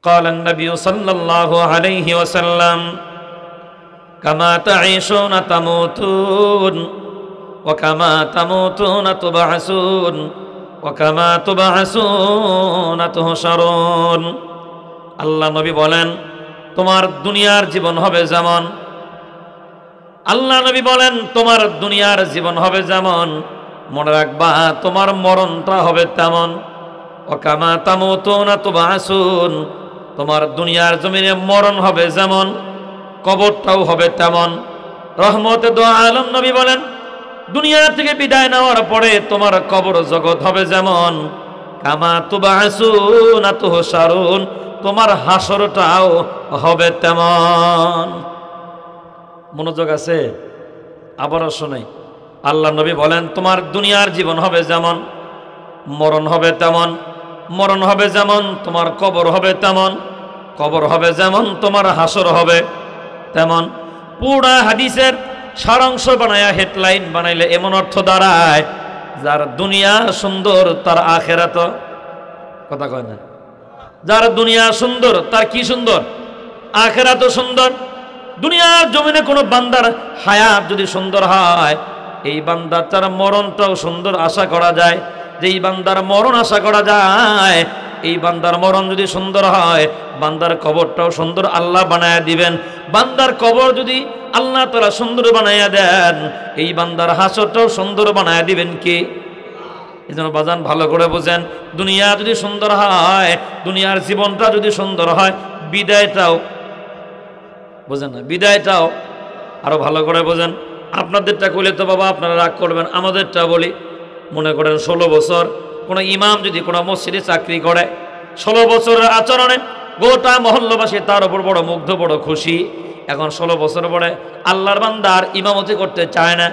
قال النبي صلى الله عليه وسلم كما تعيشون تموتون وكما تموتون تبعثون وكما تبعثون تحشرون। আল্লাহ নবী বলেন তোমার দুনিয়ার জীবন হবে যেমন, আল্লাহ নবী বলেন তোমার দুনিয়ার জীবন হবে যেমন, মনে রাখবা তোমার মরণটা হবে তেমন। ওয়াকামা তামুতুনা তুবআসুন, তোমার দুনিয়ার জমিনে মরণ হবে যেমন, কবরটাও হবে তেমন। রহমতে দো আলম নবী বলেন দুনিয়া থেকে বিদায় নেওয়ার পরে তোমার কবর জগৎ হবে যেমন, কামা তুবআসুনা তুহশারুন, তোমার হাসরটাও হবে তেমন। মনোযোগ আছে? আবারও শোনাই। আল্লাহ নবী বলেন তোমার দুনিয়ার জীবন হবে যেমন, মরণ হবে তেমন, মরণ হবে যেমন, তোমার কবর হবে তেমন, কবর হবে যেমন, তোমার হাসর হবে তেমন। পুরা হাদিসের সারাংশ বানায়া হেডলাইন বানাইলে এমন অর্থ দাঁড়ায় যার দুনিয়া সুন্দর তার আখিরাত, কথা কয় না, যার দুনিয়া সুন্দর তার কি সুন্দর? আখিরাত সুন্দর। দুনিয়ার জমিনে কোনো বান্দার হায়াত যদি সুন্দর হয়, এই বান্দার তার মরণটাও সুন্দর আশা করা যায়। যেই বান্দার মরণ আশা করা যায়, এই বান্দার মরণ যদি সুন্দর হয়, বান্দার কবরটাও সুন্দর আল্লাহ বানায়া দিবেন। বান্দার কবর যদি আল্লাহ তাআলা সুন্দর বানায়া দেন, এই বান্দার হাসরটাও সুন্দর বানায়া দিবেন কে? এই জন্য বাজান ভালো করে বোঝেন, দুনিয়া যদি সুন্দর হয়, দুনিয়ার জীবনটা যদি সুন্দর হয়, বিদায়টাও বোঝেন না, বিদায়টাও আরো ভালো করে বোঝেন। আপনাদেরটা কইলে তো বাবা আপনারা রাগ করবেন, আমাদেরটা বলি। মনে করেন 16 বছর কোনো ইমাম যদি কোনো মসজিদে চাকরি করে, 16 বছরের আচরণে গোটা মহল্লাবাসী তার উপর বড় মুগ্ধ, বড় খুশি। এখন 16 বছর পরে আল্লাহর বান্দা আর ইমামতি করতে চায় না,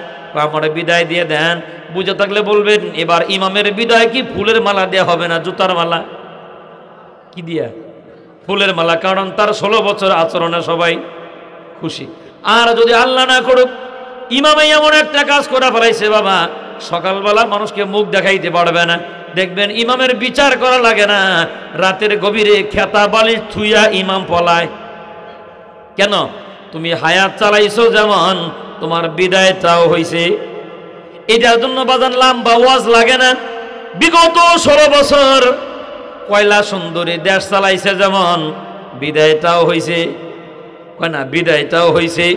আমার বিদায় দিয়ে দেন। বুঝে থাকলে বলবেন এবার ইমামের বিদায় কি ফুলের মালা দেওয়া হবে না জুতার মালা? কি দিয়া? ফুলের মালা। কারণ তার 16 বছর আচরণে সবাই খুশি। আর যদি আল্লাহ না করুক, ইমামে এমন একটা কাজ করে ফেলাইছে বাবা, সকালবেলা মানুষকে মুখ দেখাইতে পারবে না। দেখবেন ইমামের বিচার করা লাগে না, রাতের গভীরে খেতা বালিশ থুইয়া ইমাম পলায়। কেন? তুমি হায়াত চালাইছো যেমন, তোমার বিদায়টাও হইছে। এটার জন্য বাজান লম্বা ওয়াজ লাগে না। বিগত 16 বছর কয়লা সুন্দরী দেশ চালাইছে যেমন, বিদায়টাও হইছে, কয় না, বিদায়টাও হইছে।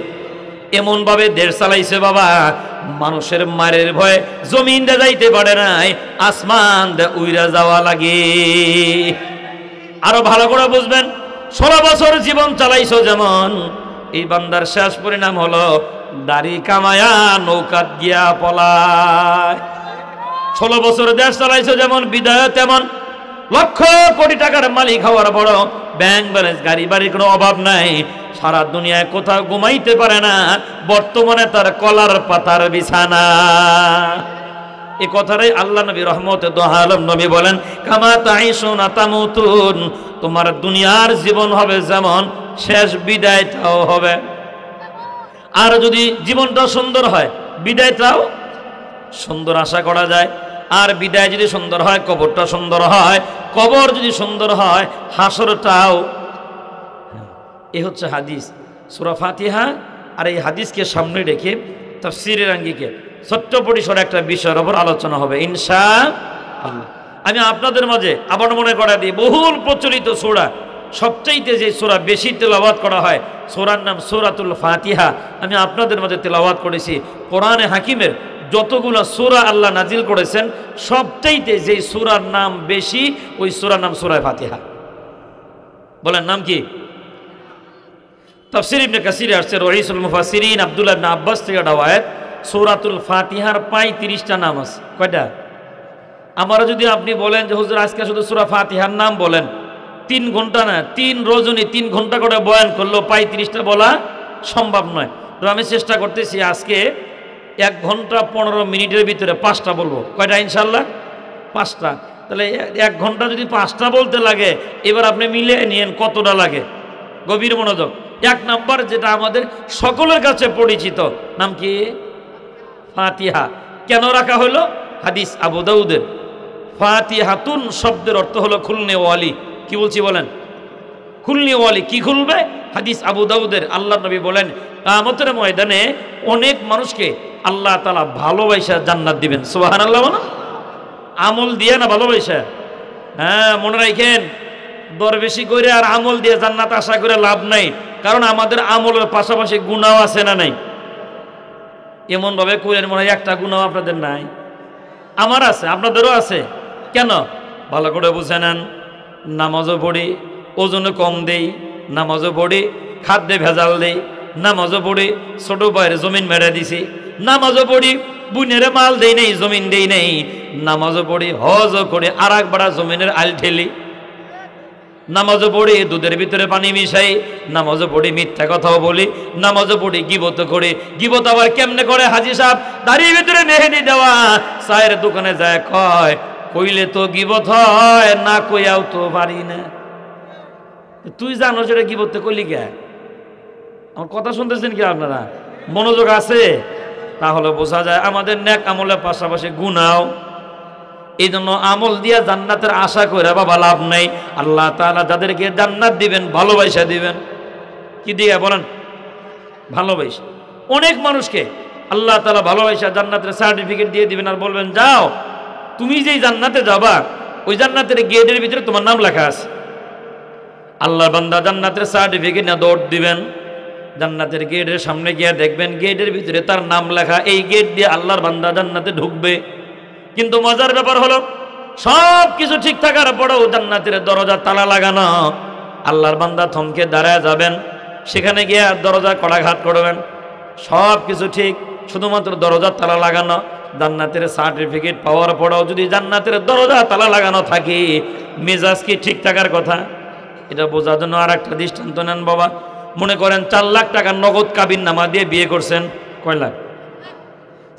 এমন ভাবে দেশ চালাইছে বাবা, মানুষের মারের ভয়ে জমিন দে যাইতে পারে নাই, আসমান দে উইরা যাওয়া লাগে। আরো ভালো করে বুঝবেন, 16 বছর জীবন চালাইছো যেমন, এই বান্দার শেষ পরিণাম হলো দাড়ি কামায়া নৌকাত গিয়া পলায়। 16 বছর দেশ চালাইছো যেমন, বিদায় তেমন। লক্ষ কোটি টাকার মালিক হওয়ার বড় ব্যাংক ব্যালেন্স, গাড়ি বাড়ির কোনো অভাব নাই, সারা দুনিয়ায় কোথাও ঘুমাইতে পারে না, বর্তমানে তার কলার পাতার বিছানা। এই কথাটাই আল্লাহ নবী রহমতে দো আলম নবী বলেন কামা তাইশুনা তামুতুন, তোমার দুনিয়ার জীবন হবে যেমন, শেষ বিদায়টাও হবে। আর যদি জীবনটা সুন্দর হয়, বিদায়টাও সুন্দর আশা করা যায়। আর বিদায় যদি সুন্দর হয়, কবরটা সুন্দর হয়, কবর যদি সুন্দর হয়, হাসরটাও। এ হচ্ছে হাদিস, সূরা ফাতিহা। আর এই হাদিসকে সামনে রেখে তাফসীরের আঙ্গিকে ছোট্ট পরিসরে একটা বিষয়ের উপর আলোচনা হবে ইনশাআল্লাহ। আমি আপনাদের মাঝে আবার মনে করা দিই, বহুল প্রচলিত সূরা, সবচাইতে যে সূরা বেশি তেলাওয়াত করা হয়, সূরার নাম সূরাতুল ফাতিহা। আমি আপনাদের মাঝে তেলাওয়াত করেছি। কোরআনে হাকিমের যতগুলো সূরা আল্লাহ নাজিল করেছেন, সবচাইতে যে সূরার নাম বেশি, ওই সূরার নাম সূরা ফাতিহা। বলেন নাম কি? তাফসীর ইবনে কাসিরে আসছে, রইসুল মুফাসসিরিন আব্দুল্লাহ ইবনে আব্বাস থেকে রওয়ায়াত, সূরাতুল ফাতিহার 35টা নাম আছে। কয়টা? আমরা যদি আপনি বলেন যে হুজুর আজকে শুধু সূরা ফাতিহার নাম বলেন, 3 ঘন্টা না, 3 রজনী 3 ঘন্টা করে বয়ান করলেও 35টা বলা সম্ভব নয়। তো আমি চেষ্টা করতেছি আজকে 1 ঘন্টা 15 মিনিটের ভিতরে 5টা বলবো। কয়টা? ইনশাআল্লাহ 5টা। তাহলে 1 ঘন্টা যদি 5টা বলতে লাগে, এবার আপনি মিলে নিয়েন কতটা লাগে। গভীর মনোযোগ। 1 নাম্বার যেটা আমাদের সকলের কাছে পরিচিত, নাম কি? ফাতিহা। কেন রাখা হলো? হাদিস আবু দাউদের। ফাতিহাতুন শব্দের অর্থ হলো খুলনে ওয়ালি। কি বলছি বলেন? খুলনি ওয়ালি কি খুলবে? হাদিস আবু দাউদের, আল্লাহ নবী বলেন কিয়ামতের ময়দানে অনেক মানুষকে আল্লাহ তাআলা ভালোবাসা জান্নাত দিবেন। সুবহানাল্লাহ। বলো আমল দিয়ে না ভালোবাসা। হ্যাঁ, মনে রাখেন, দর বেশি করে আর আমল দিয়ে জান্নাত আশা করে লাভ নাই, কারণ আমাদের আমলের পাশাপাশি গুনাহ আছে না নাই? এমন ভাবে কইলেন মনে হয় একটা গুনাহ আপনাদের নাই। আমার আছে, আপনাদেরও আছে। কেন? ভালো করে বুঝে নেন। নামাজও পড়ি, ওজনে কম দেই, নামাজও পড়ি, খাদ্যে ভেজাল দেই, নামাজও পড়ি, ছোট ভাইয়ের জমিন মেরে দিছি, নামাজও পড়ি, বুনেরে মাল দেই নেই, জমিন দেই নেই, নামাজও পড়ি, হজও করে আর একবার জমিনের আল ঠেলি, নামাজও পড়ি, দুধের ভিতরে পানি মিশাই, নামাজও পড়ি, মিথ্যা কথাও বলি, নামাজও পড়ি, গিবত করে। গিবত আবার কেমনে করে? হাজী সাহেব দাড়ির ভিতরে মেহেদি দেওয়া, চায়ের দোকানে যায় কয়, কইলে তো গিবত হয়, না কইয়াও তো পারি না। তুই জানো সেটা গিবত কইলি কে? আমার কথা শুনতেছেন কি আপনারা? মনোযোগ আছে? তাহলে বোঝা যায় আমাদের নেক আমলের পাশাপাশি গুনাও। এই জন্য আমল দিয়া জান্নাতের আশা করে বাবা লাভ নাই। আল্লাহ তাআলা যাদেরকে জান্নাত দিবেন ভালোবাসা দিবেন। কি দিয়ে বলেন? ভালোবাসা। অনেক মানুষকে আল্লাহ তাআলা ভালোবাসা জান্নাতের সার্টিফিকেট দিয়ে দিবেন, আর বলবেন যাও, তুমি যেই জান্নাতে যাবা ওই জান্নাতের গেটের ভিতরে তোমার নাম লেখা আছে। আল্লাহর বান্দা জান্নাতের সার্টিফিকেট না দৌড় দিবেন, জান্নাতের গেটের সামনে গিয়ে দেখবেন গেটের ভিতরে তার নাম লেখা, এই গেট দিয়ে আল্লাহর বান্দা জান্নাতে ঢুকবে। কিন্তু মজার ব্যাপার হলো সব কিছু ঠিক থাকার পরেও জান্নাতের দরজা তালা লাগানো। আল্লাহর বান্দা থমকে দাঁড়ায় যাবেন, সেখানে গিয়ে দরজা কড়াঘাত করবেন, সব কিছু ঠিক, শুধুমাত্র দরজার তালা লাগানো। জান্নাতের সার্টিফিকেট পাওয়ার পরেও যদি জান্নাতের দরজা তালা লাগানো থাকে, মেজাজ কি ঠিক থাকার কথা? এটা বোঝার জন্য আর একটা দৃষ্টান্ত নেন বাবা। মনে করেন 4 লাখ টাকা নগদ কাবিন নামা দিয়ে বিয়ে করছেন। কয় লাখ?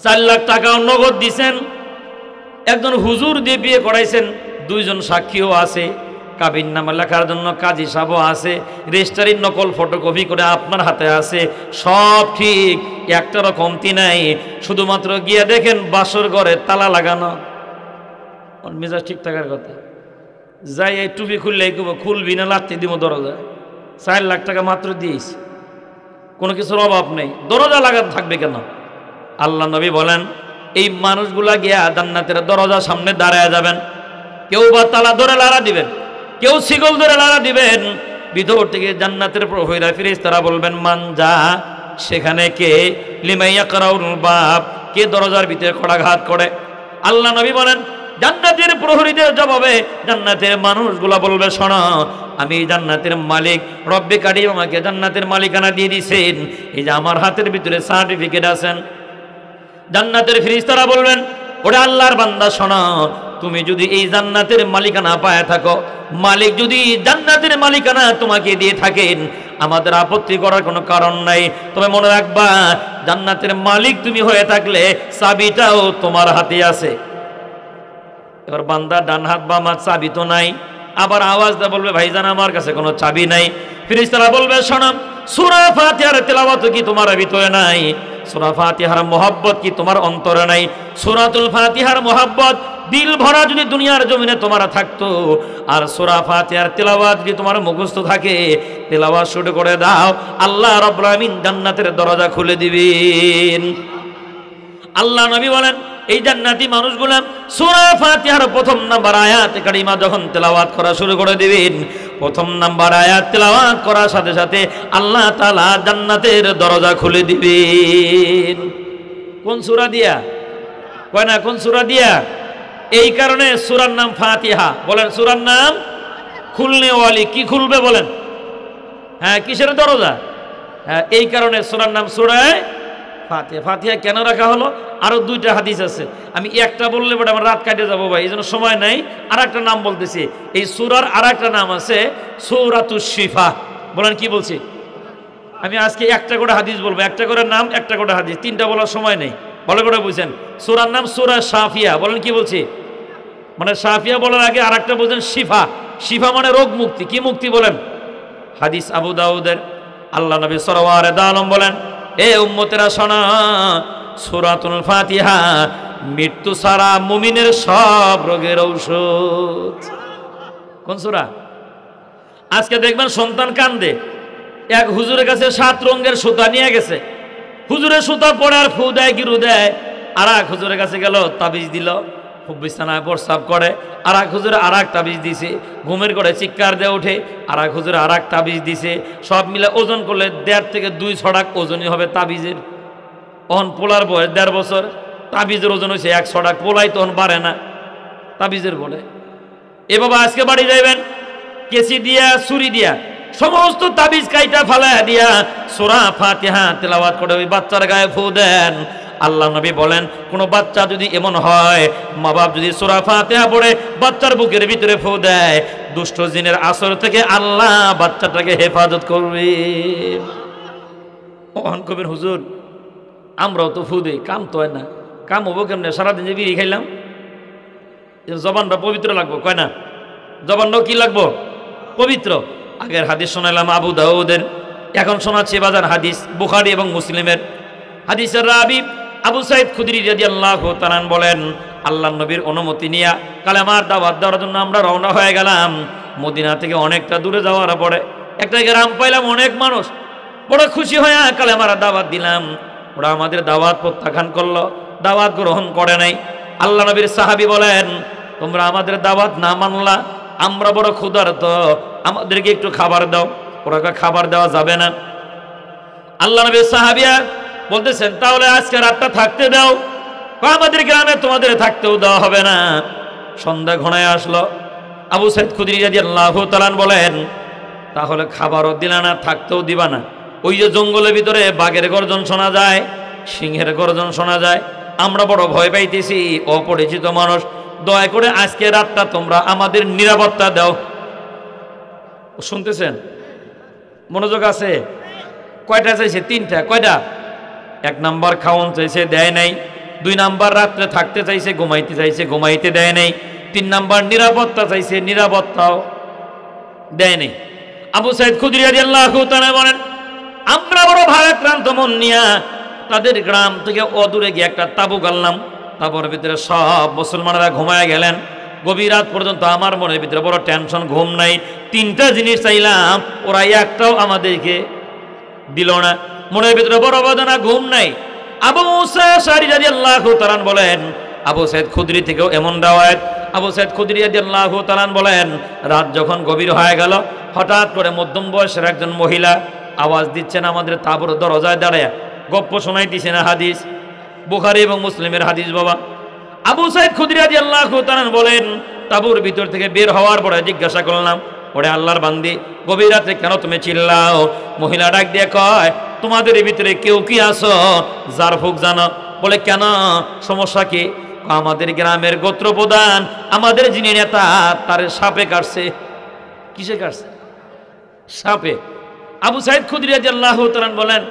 4 লাখ টাকা নগদ দিছেন। একজন হুজুর দিয়ে বিয়ে করাইছেন, 2 জন সাক্ষীও আছে, কাবিন নামা লেখার জন্য কাজী সাহেবও আছে, রেজিস্ট্রারির নকল ফটোকপি করে আপনার হাতে আছে, সব ঠিক, একটারও কমতি নাই। শুধুমাত্র গিয়ে দেখেন বাসর ঘরে তালা লাগানো। মেজাজ ঠিক থাকার কথা। যাই এই টুপি খুললে খুলবি না, লাত্তি দিব দরজা। 4 লাখ টাকা মাত্র দিয়েছি, কোনো কিছুর অভাব নেই, দরজা লাগানো থাকবে কেন? আল্লাহ নবী বলেন এই মানুষগুলা গিয়া জান্নাতের দরজার সামনে দাঁড়ায় যাবেন। কেউ বা তালা ধরে লাড়া দিবেন, কেউ শিকল ধরে লাড়া দিবেন। ভিতর থেকে জান্নাতের প্রহরীরা ফেরেশতারা বলবেন মান যা, সেখানে কে? লিমাইয়া কারাউল বাব, কে দরজার ভিতরে কড়াঘাত করে? আল্লাহ নবী বলেন জান্নাতের প্রহরীদের জবাবে জান্নাতের মানুষগুলা বলবে শোনো, আমি জান্নাতের মালিক, রব্বে কারিম আমাকে জান্নাতের মালিকানা দিয়ে দিয়েছেন, এই যে আমার হাতের ভিতরে সার্টিফিকেট আছেন। জান্নাতের ফেরেশতারা বলবেন ওরে আল্লাহর বান্দা শোনো, তুমি যদি এই জান্নাতের মালিকানা পায় থাকো, মালিক যদি জান্নাতের মালিকানা তোমাকে দিয়ে থাকেন, আমাদের আপত্তি করার কোনো কারণ নাই। তবে মনে রাখবা জান্নাতের মালিক তুমি হয়ে থাকলে চাবিটাও তোমার হাতে আছে। এবার বান্দা ডান হাত বাম হাত, চাবি তো নাই। আবার আওয়াজ দিয়ে বলবে ভাইজান আমার কাছে কোনো চাবি নাই। ফেরেশতারা বলবে শোনো, সূরা ফাতিহার তেলাওয়াত কি তোমার ভিতরে নাই? সূরা ফাতিহার মোহাব্বত কি তোমার অন্তরে নাই? সূরাতুল ফাতিহার মোহাব্বত দিল ভরা যদি দুনিয়ার জমিনে তোমার থাকতো, আর সূরা ফাতিহার তেলাওয়াত যদি তোমার মুখস্থ থাকে, তেলাওয়াত শুরু করে দাও, আল্লাহ রাব্বুল আমিন জান্নাতের দরজা খুলে দিবেন। আল্লাহ নবী বলেন এই জান্নাতি মানুষগুলা সূরা ফাতিহার 1 নাম্বার আয়াত কারিমা যখন তেলাওয়াত করা শুরু করে দিবেন, 1 নাম্বার আয়াত তেলাওয়াত করার সাথে সাথে আল্লাহ তাআলা জান্নাতের দরজা খুলে দিবেন। কোন সূরা দিয়া? কয় না কোন সূরা দিয়া? এই কারণে সূরার নাম ফাতিহা। বলেন সূরার নাম খুলনে ওয়ালি। কি খুলবে বলেন? হ্যাঁ, কিসের দরজা? হ্যাঁ, এই কারণে সূরার নাম সূরা ফাতিহা। ফাতিহা কেন রাখা হলো? আরো 2টা হাদিস আছে, আমি একটা বললে বড় আমার রাত কাটে যাবো ভাই, এই জন্য সময় নাই। আর একটা নাম বলতেছি, এই সূরার আর একটা নাম আছে সূরাতুশ শিফা। বলেন কি বলছি? আমি আজকে একটা করে হাদিস বলবো, একটা করে নাম, একটা করে হাদিস, 3টা বলার সময় নেই। ভালো করে বুঝছেন? সূরার নাম সূরা শাফিয়া। বলেন কি বলছি? মানে শাফিয়া বলার আগে আর একটা বলছেন শিফা। শিফা মানে রোগ মুক্তি। কি মুক্তি বলেন? হাদিস আবু দাউদের, আল্লাহ নবী সাল্লাল্লাহু আলাইহি ওয়াসাল্লাম বলেন এ উম্মতেরা শোনো, সূরাতুল ফাতিহা মৃত্যু ছাড়া মুমিনের সব রোগের ঔষধ। কোন সূরা? আজকে দেখবেন সন্তান কান্দে, এক হুজুরের কাছে 7 রঙের সুতা নিয়ে গেছে, হুজুরের সুতা পরে আর ফু দেয় গিরু দেয়, আর এক হুজুরের কাছে গেল, তাবিজ দিল, খুব বিছানায় প্রস্রাব করে, আর এক হুজুরে আর এক তাবিজ দিছে, ঘুমের করে চিৎকার দিয়ে ওঠে, আর এক হুজুরে আর এক তাবিজ দিছে, সব মিলে ওজন করলে 1.5 থেকে 2 ছড়াক ওজনই হবে তাবিজের। তখন পোলার বয়স 1.5 বছর, তাবিজের ওজন হয়েছে 1 ছড়াক, পোলাই তখন বাড়ে না, তাবিজের বলে। এ বাবা আজকে বাড়ি যাইবেন, কেসি দিয়া ছুরি দিয়া সমস্ত তাবিজ কাইটা ফালায়া দিয়া সূরা ফাতিহা তেলাওয়াত করে ওই বাচ্চার গায়ে ফু দেন। আল্লাহ নবী বলেন, কোন বাচ্চা যদি এমন হয়, মা বাপ যদি সূরা ফাতিহা পড়ে বাচ্চার বুকের ভিতরে ফু দেয়, দুষ্ট জিনের আসর থেকে আল্লাহ বাচ্চাটাকে হেফাজত করবে। ওহন কবির হুজুর, আমরাও তো ফু দিই, কাম তো হয় না, কাম হবো কেমনে? সারাদিন যে বিড়ি খাইলাম, জবানটা পবিত্র লাগবো, কয় না? জবানটাও কি লাগবো? পবিত্র। আগের হাদিস শোনালাম আবু দাউদের, এখন শোনাচ্ছি বাজার হাদিস বুখারী এবং মুসলিমের। হাদিসের রাবি আবু সাইদ খুদরি রাদিয়াল্লাহু তাআলা বলেন, আল্লাহর নবীর অনুমতি নিয়ে কালেমার দাওয়াত দেওয়ার জন্য আমরা রওনা হয়ে গেলাম। মদিনা থেকে অনেকটা দূরে যাওয়ার পরে একটা গ্রাম পাইলাম, অনেক মানুষ, বড় খুশি হয়ে কালেমার দাওয়াত দিলাম। ওরা আমাদের দাওয়াত প্রত্যাখ্যান করলো, দাওয়াত গ্রহণ করে নাই। আল্লাহ নবীর সাহাবী বলেন, তোমরা আমাদের দাওয়াত না মানলা, আমরা বড় ক্ষুধার্ত, আমাদেরকে একটু খাবার দাও। ওরা খাবার দেওয়া যাবে না। আল্লাহ নবীর সাহাবিয়া বলতেছেন, তাহলে আজকে রাতটা থাকতে দাও। আমাদের গ্রামে তোমাদের থাকতেও দেওয়া হবে না। সন্ধ্যা ঘনায় আসলো। আবু সাইদ খুদরি রাদিয়াল্লাহু তাআলা বলেন, তাহলে খাবারও দিলা না, থাকতেও দিবা না। ওই যে জঙ্গলের ভিতরে বাঘের গর্জন শোনা যায়, সিংহের গর্জন শোনা যায়, আমরা বড় ভয় পাইতেছি, অপরিচিত মানুষ, দয়া করে আজকে রাতটা তোমরা আমাদের নিরাপত্তা দাও। শুনতেছেন? মনোযোগ আছে? কয়টা চাইছে? 3টা। কয়টা? 1 নাম্বার খাওয়ান চাইছে, দেয় নাই। 2 নাম্বার রাত্রে থাকতে চাইছে, ঘুমাইতে চাইছে, ঘুমাইতে দেয় নাই। 3 নাম্বার নিরাপত্তা চাইছে, নিরাপত্তাও দেয় নাই। আবু সাইদ খুদরি রাদিয়াল্লাহু তাআলা বলেন, আমরা বড় ভারাক্রান্ত মন নিয়া তাদের গ্রাম থেকে অদূরে গিয়ে একটা তাঁবু গাড়লাম। তাঁবুর ভিতরে সব মুসলমানেরা ঘুমায় গেলেন। গভীর রাত পর্যন্ত আমার মনের ভিতরে বড় টেনশন, ঘুম নাই। 3টা জিনিস চাইলাম, ওরা একটাও আমাদেরকে দিল না। মনের ভিতরে বড় বেদনা, ঘুম নাই। আবু মুসা আশআরী রাদিয়াল্লাহু তাআলা বলেন, আবু সাইদ খুদরি থেকেও এমন রাওয়ায়াত, আবু সাইদ খুদরি রাদিয়াল্লাহু তাআলা বলেন, রাত যখন গভীর হয়ে গেল, হঠাৎ করে মধ্যম বয়সের একজন মহিলা আওয়াজ দিচ্ছেন আমাদের তাঁবুর দরজায় দাঁড়ায়, গপ্প শোনাইতেছে না। হাদিস বুখারী এবং মুসলিমের হাদিস। বাবা আবু সাইদ খুদরি রাদিয়াল্লাহু তাআলা বলেন, তাঁবুর ভিতর থেকে বের হওয়ার পরে জিজ্ঞাসা করলাম, ওরে আল্লাহর বান্দি, গভীর রাতে কেন তুমি চিল্লাও? মহিলা ডাক দিয়ে কয়, তোমাদের ভিতরে কেউ কি আছো যার ফুক জানো? বলে, কেন, সমস্যা কি? আমাদের গ্রামের গোত্র প্রধান, আমাদের যিনি নেতা, তার সাপে কাটছে। কিসে কাটছে? সাপে। আবু সাইদ খুদরি রাদিয়াল্লাহু তাআলা বলেন,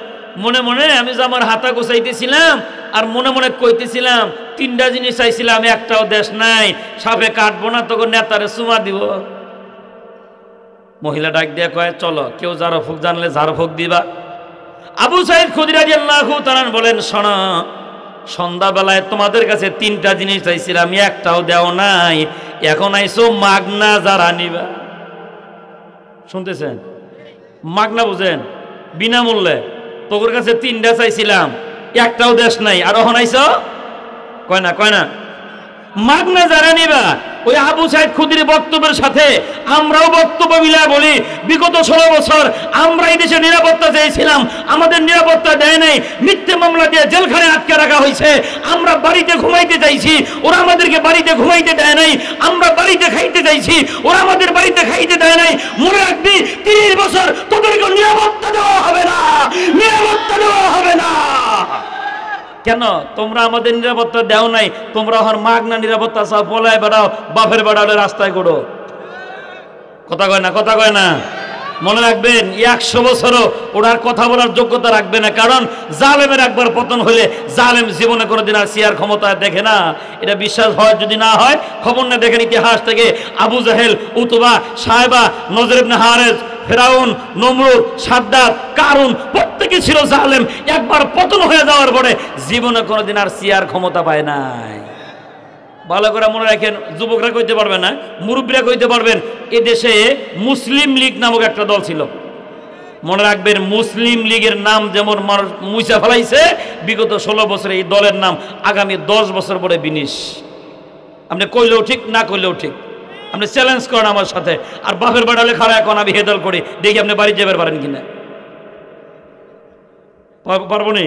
মনে মনে আমি যে আমার হাতা গোছাইতেছিলাম আর মনে মনে কইতেছিলাম 3টা জিনিস চাইছিলাম, একটাও দেশ নাই, সাপে কাটবো না, তখন নেতারে চুমা দিব। মহিলা ডাক দিয়ে কয়, চলো, কেউ যার ফুক জানলে যার ফুক দিবা। আবু সাইদ খুদরি রাদিয়াল্লাহু তাআলা বলেন, শোনো, সন্ধ্যাবেলায় তোমাদের কাছে 3টা জিনিস চাইছিলাম, একটাও দেও নাই, এখন আইসো মাগনা যারা নিবা। শুনতেছেন? মাগনা বুঝেন? বিনামূল্যে। তোর কাছে 3টা চাইছিলাম, একটাও দেশ নাই, আর এখন আইসো, কয় না, কয় না, মাগনা যারা নিবা। ওই আবু সাইদ খুদরির বক্তব্যের সাথে আমরাও বক্তব্য মিলা বলি, বিগত 16 বছর আমরা এই দেশে নিরাপত্তা চেয়েছিলাম, আমাদের নিরাপত্তা দেয় নাই, মিথ্যে মামলা দিয়ে জেলখানে আটকে রাখা হয়েছে। আমরা বাড়িতে ঘুমাইতে চাইছি, ওরা আমাদেরকে বাড়িতে ঘুমাইতে দেয় নাই। আমরা বাড়িতে খাইতে চাইছি, ওরা আমাদের বাড়িতে খাইতে দেয় নাই। মনে রাখবি, 30 বছর তোদেরকে নিরাপত্তা দেওয়া হবে না, নিরাপত্তা দেওয়া হবে না। কেন? তোমরা আমাদের নিরাপত্তা দেও নাই, তোমরা এখন মাগনা নিরাপত্তা চাও, পলায় বেড়াও, বাপের বেড়ালে রাস্তায় করো। কথা কয় না, কথা কয় না। মনে রাখবেন, 100 বছরও ওনার কথা বলার যোগ্যতা রাখবে না, কারণ জালেমের একবার পতন হলে জালেম জীবনে কোনোদিন আর সিয়ার ক্ষমতা দেখে না। এটা বিশ্বাস হয়, যদি না হয় খবর না দেখেন ইতিহাস থেকে। আবু জাহেল, উতবা, সায়বা, নজর ইবনে হারেস, ফেরাউন, নমরুদ, সাদ্দাত, কারুন, প্রত্যেকে ছিল জালেম। একবার পতন হয়ে যাওয়ার পরে জীবনে কোনোদিন আর সিয়ার ক্ষমতা পায় নাই। ভালো করে মনে রাখেন, যুবকরা কইতে পারবে না, মুরব্বীরা কইতে পারবেন। এদেশে মুসলিম লীগ নামক একটা দল ছিল, মনে রাখবেন। মুসলিম লীগের নাম যেমন মানুষ মুছা ফেলাইছে বিগত 16 বছরে, এই দলের নাম আগামী 10 বছর পরে বিনিশ। আপনি কইলেও ঠিক, না কইলেও ঠিক। আপনি চ্যালেঞ্জ করেন আমার সাথে। আর বাপের বাড়ালে খারাপ, এখন আমি হেদল করি, দেখি আপনি বাড়ি যাবার পারেন কিনা। পারবো নি?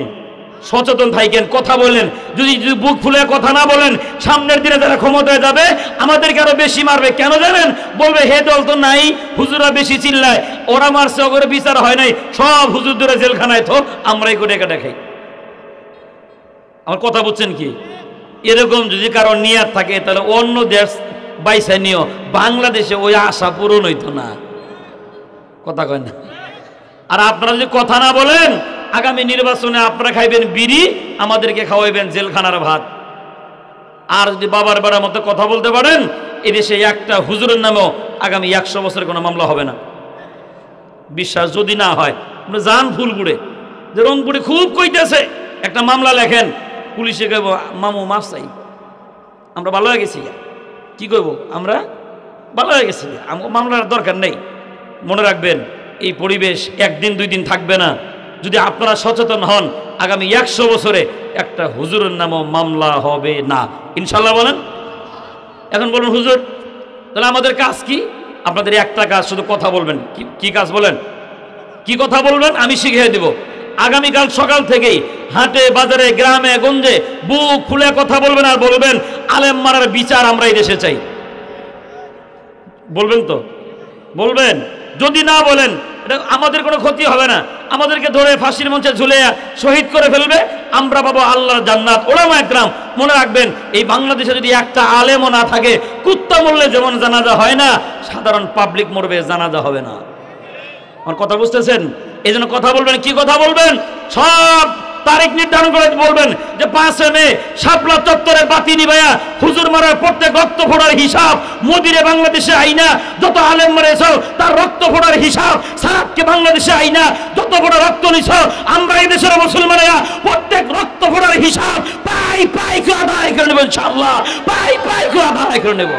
সচেতন থাকেন, কথা বলেন। যদি বুক ফুলে কথা না বলেন, সামনের দিনে যারা ক্ষমতায় যাবে আমাদেরকে আরো বেশি মারবে। কেন জানেন? বলবে হে দল তো নাই, হুজুরা বেশি চিল্লায়, ওরা মারছে, ওগুলো বিচার হয় নাই, সব হুজুর ধরে জেলখানায় থো, আমরাই করে এটা দেখাই। আমার কথা বুঝছেন কি? এরকম যদি কারো নিয়াত থাকে তাহলে অন্য দেশ বাইসা নিও, বাংলাদেশে ওই আশা পূরণ হইতো না। কথা কয় না? আর আপনারা যদি কথা না বলেন, আগামী নির্বাচনে আপনারা খাইবেন বিড়ি, আমাদেরকে খাওয়াইবেন জেলখানার ভাত। আর যদি বাবার বেড়ার মতো কথা বলতে পারেন, এদেশে একটা হুজুরের নামেও আগামী 100 বছরের কোনো মামলা হবে না। বিশ্বাস যদি না হয় আপনি যান ফুলপুরে, যে রংপুরে খুব কইতেছে, একটা মামলা লেখেন, পুলিশে কইব মামু মাফ চাই, আমরা ভালো হয়ে গেছি। কি কইব? আমরা ভালো হয়ে গেছি, মামলার দরকার নেই। মনে রাখবেন, এই পরিবেশ একদিন 2 দিন থাকবে না। যদি আপনারা সচেতন হন, আগামী 100 বছরে একটা হুজুরের নামও মামলা হবে না, ইনশাল্লাহ। বলেন। এখন বলুন হুজুর, তাহলে আমাদের কাজ কি? আপনাদের একটা কাজ, শুধু কথা বলবেন। কি কাজ বলেন? কি কথা বলবেন? আমি শিখিয়ে দেব। আগামীকাল সকাল থেকেই হাটে বাজারে গ্রামে গঞ্জে বুক খুলে কথা বলবেন, আর বলবেন আলেম মারার বিচার আমরা এই দেশে চাই। বলবেন তো? বলবেন। যদি না বলেন, এটা আমাদের কোনো ক্ষতি হবে না। আমাদেরকে ধরে ফাঁসির মঞ্চে ঝুলে শহীদ করে ফেলবে, আমরা পাবো আল্লাহর জান্নাত। ওলামা একরাম, মনে রাখবেন, এই বাংলাদেশে যদি একটা আলেমও না থাকে, কুত্তা মরলে যেমন জানাজা হয় না, সাধারণ পাবলিক মরবে, জানাজা হবে না। আমার কথা বুঝতেছেন? এই জন্য কথা বলবেন। কি কথা বলবেন? সব তারিখ নির্ধারণ করে বলবেন যে 5 মে শাপলা চত্বরের বাতি নিভাইয়া হুজুর মারার প্রত্যেক রক্ত ফোড়ার হিসাব মোদিরে বাংলাদেশে আইনা, যত আলেম মারেছ তার রক্ত ফোড়ার হিসাব, সারাতকে বাংলাদেশে আইনা যত বড় রক্ত নিছ, আমরা এই দেশের মুসলমানেরা প্রত্যেক রক্ত ফোড়ার হিসাব পাই করে আদায় করে নেব, ইনশাআল্লাহ। পাই করে আদায় করে নেব।